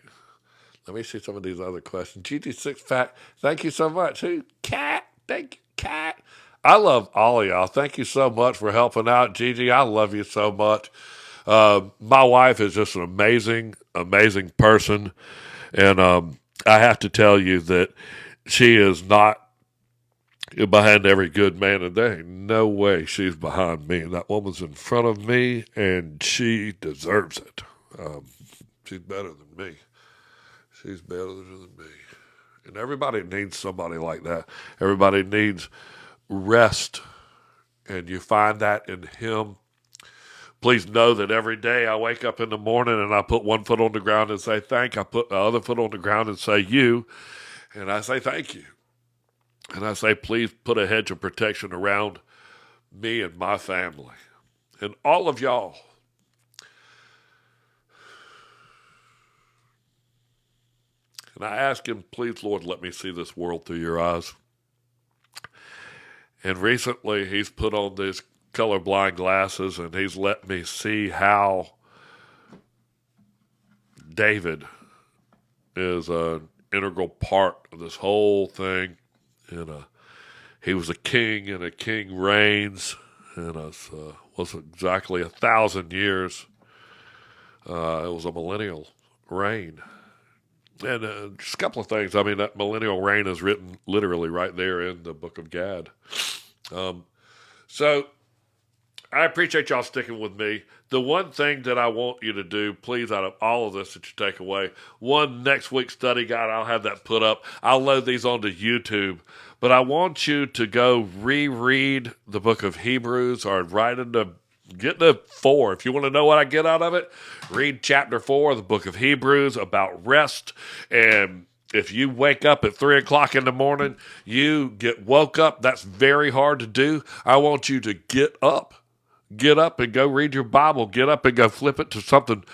Let me see some of these other questions. GT6 Fat, thank you so much. Who? Cat. Thank you, Cat. I love all of y'all. Thank you so much for helping out. Gigi, I love you so much. My wife is just an amazing, amazing person. And I have to tell you that she is not behind every good man, and there ain't no way she's behind me. That woman's in front of me, and she deserves it. She's better than me. She's better than me. And everybody needs somebody like that. Everybody needs rest, and you find that in him. Please know that every day I wake up in the morning and I put one foot on the ground and say thank. I put the other foot on the ground and say you, and I say thank you. And I say, please put a hedge of protection around me and my family and all of y'all. And I ask him, please, Lord, let me see this world through your eyes. And recently he's put on these colorblind glasses, and he's let me see how David is an integral part of this whole thing. And he was a king, and a king reigns, and it wasn't exactly 1,000 years. It was a millennial reign. And just a couple of things. I mean, that millennial reign is written literally right there in the book of Gad. So I appreciate y'all sticking with me. The one thing that I want you to do, please, out of all of this that you take away, one next week's study guide, I'll have that put up. I'll load these onto YouTube. But I want you to go reread the book of Hebrews or get to 4. If you want to know what I get out of it, read chapter 4 of the book of Hebrews about rest. And if you wake up at 3 o'clock in the morning, you get woke up. That's very hard to do. I want you to get up. Get up and go read your Bible. Get up and go flip it to something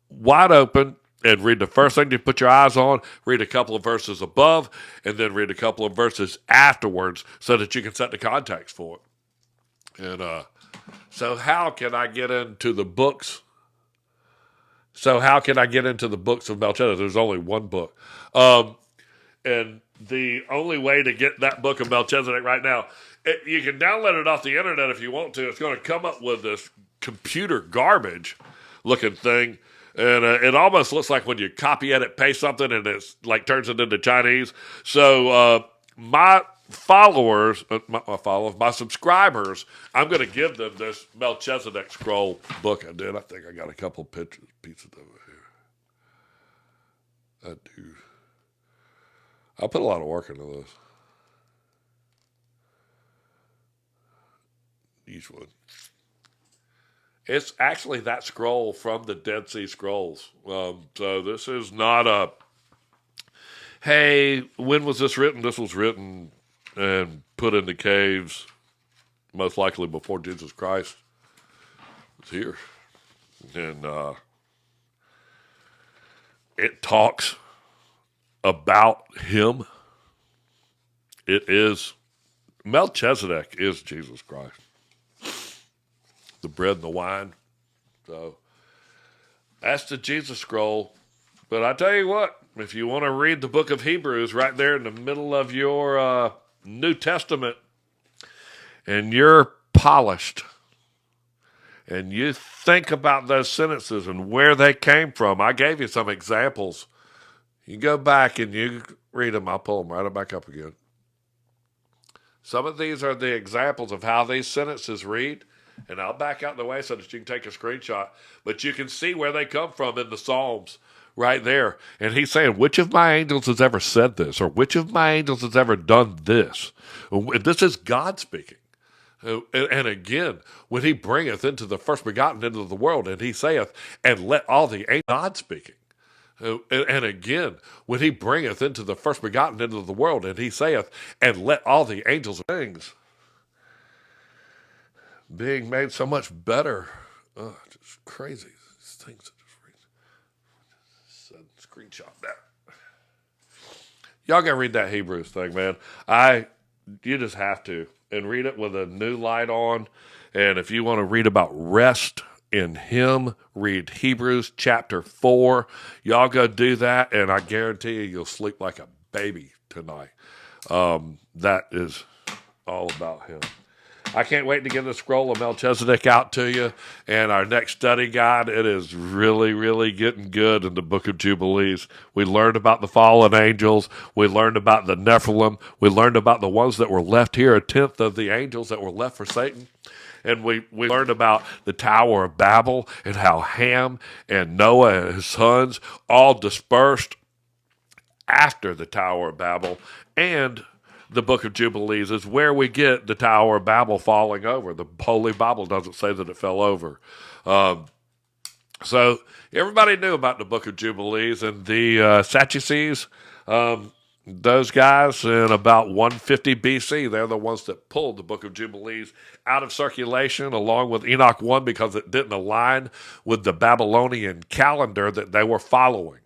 wide open and read the first thing you put your eyes on. Read a couple of verses above and then read a couple of verses afterwards so that you can set the context for it. And so how can I get into the books? Of Melchizedek? There's only one book. And the only way to get that book of Melchizedek right now, you can download it off the internet if you want to. It's going to come up with this computer garbage looking thing. And it almost looks like when you copy, edit, paste something and it's like turns it into Chinese. So my followers, my subscribers, I'm going to give them this Melchizedek scroll book. I think I got a couple pieces over here. I do. I put a lot of work into this. Each one. It's actually that scroll from the Dead Sea Scrolls. So this is not a, hey, when was this written? This was written and put in the caves, most likely before Jesus Christ was here. And it talks about him. Melchizedek is Jesus Christ. The bread and the wine. So that's the Jesus scroll. But I tell you what, if you want to read the book of Hebrews right there in the middle of your New Testament and you're polished and you think about those sentences and where they came from, I gave you some examples. You go back and you read them. I'll pull them right back up again. Some of these are the examples of how these sentences read. And I'll back out the way so that you can take a screenshot. But you can see where they come from in the Psalms right there. And he's saying, which of my angels has ever said this? Or which of my angels has ever done this? This is God speaking. And again, when he bringeth into the first begotten into the world, and he saith, and let all the angels, God speaking. And again, when he bringeth into the first begotten into the world, and he saith, and let all the angels things being made so much better. Just crazy. These things are just screenshot that. Y'all gotta read that Hebrews thing, man. You just have to. And read it with a new light on. And if you want to read about rest in him, read Hebrews chapter 4. Y'all go do that, and I guarantee you'll sleep like a baby tonight. That is all about him. I can't wait to get the scroll of Melchizedek out to you. And our next study guide, it is really, really getting good in the book of Jubilees. We learned about the fallen angels. We learned about the Nephilim. We learned about the ones that were left here, a tenth of the angels that were left for Satan. And we learned about the Tower of Babel and how Ham and Noah and his sons all dispersed after the Tower of Babel. And the book of Jubilees is where we get the Tower of Babel falling over. The Holy Bible doesn't say that it fell over. So everybody knew about the book of Jubilees, and the Sadducees, those guys in about 150 BC, they're the ones that pulled the book of Jubilees out of circulation along with Enoch 1 because it didn't align with the Babylonian calendar that they were following.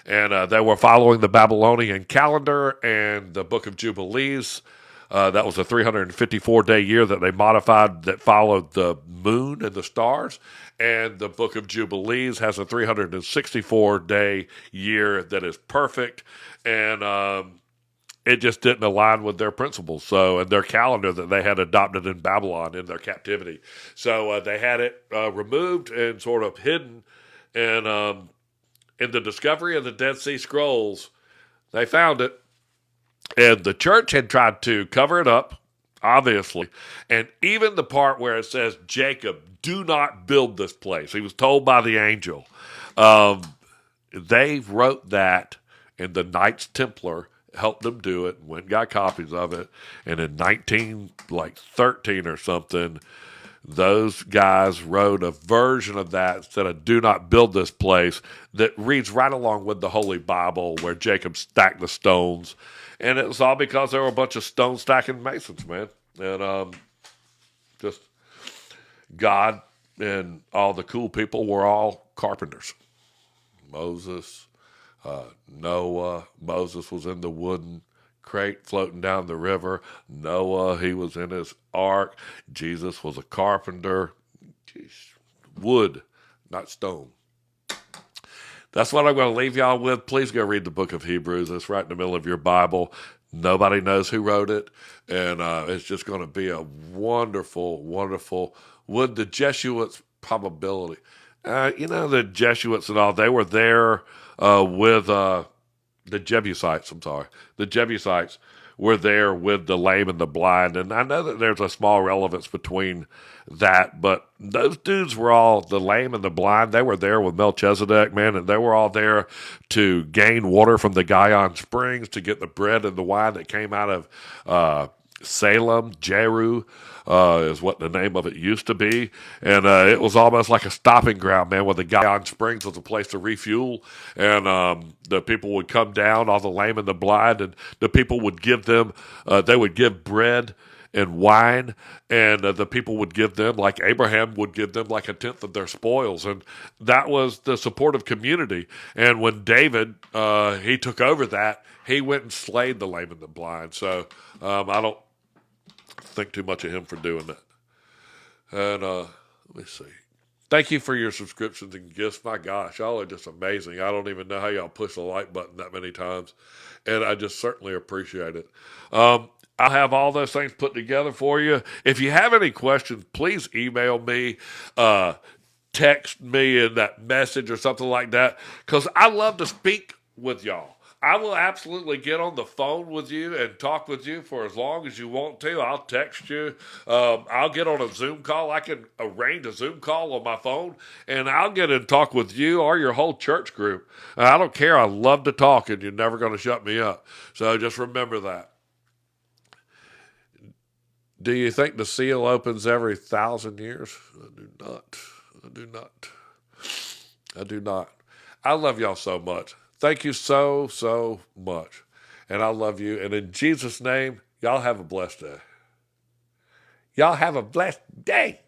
And they were following the Babylonian calendar and the book of Jubilees. That was a 354-day year that they modified that followed the moon and the stars. And the book of Jubilees has a 364-day year that is perfect. And it just didn't align with their principles. So, and their calendar that they had adopted in Babylon in their captivity. So they had it removed and sort of hidden. And in the discovery of the Dead Sea Scrolls, they found it. And the church had tried to cover it up. obviously. And even the part where it says, Jacob, do not build this place. He was told by the angel. They wrote that, and the Knights Templar helped them do it and went and got copies of it. And in 1913 or something, those guys wrote a version of that instead of do not build this place that reads right along with the Holy Bible where Jacob stacked the stones. And it was all because there were a bunch of stone stacking masons, man. And just God and all the cool people were all carpenters. Moses, Noah. Moses was in the wooden crate floating down the river. Noah, he was in his ark. Jesus was a carpenter. Jeez. Wood, not stone. That's what I'm going to leave y'all with. Please go read the book of Hebrews. It's right in the middle of your Bible. Nobody knows who wrote it. And it's just going to be a wonderful, wonderful, with the Jesuits' probability. The Jesuits and all, they were there with the Jebusites, The Jebusites were there with the lame and the blind. And I know that there's a small relevance between that, but those dudes were all, the lame and the blind, they were there with Melchizedek, man, and they were all there to gain water from the Gihon Springs, to get the bread and the wine that came out of Salem, Jeru, is what the name of it used to be. And it was almost like a stopping ground, man, where the Gihon Springs was a place to refuel. And the people would come down, all the lame and the blind, and the people would give them, they would give bread and wine, and the people would give them, like Abraham would give them, like a tenth of their spoils. And that was the supportive community. And when David, he took over that, he went and slayed the lame and the blind. So I don't think too much of him for doing that. And let me see. Thank you for your subscriptions and gifts. My gosh, y'all are just amazing. I don't even know how y'all push the like button that many times. And I just certainly appreciate it. I'll have all those things put together for you. If you have any questions, please email me, text me in that message or something like that, because I love to speak with y'all. I will absolutely get on the phone with you and talk with you for as long as you want to. I'll text you. I'll get on a Zoom call. I can arrange a Zoom call on my phone, and I'll get in and talk with you or your whole church group. I don't care. I love to talk, and you're never going to shut me up. So just remember that. Do you think the seal opens every 1,000 years? I do not. I do not. I do not. I love y'all so much. Thank you so, so much. And I love you. And in Jesus' name, y'all have a blessed day. Y'all have a blessed day.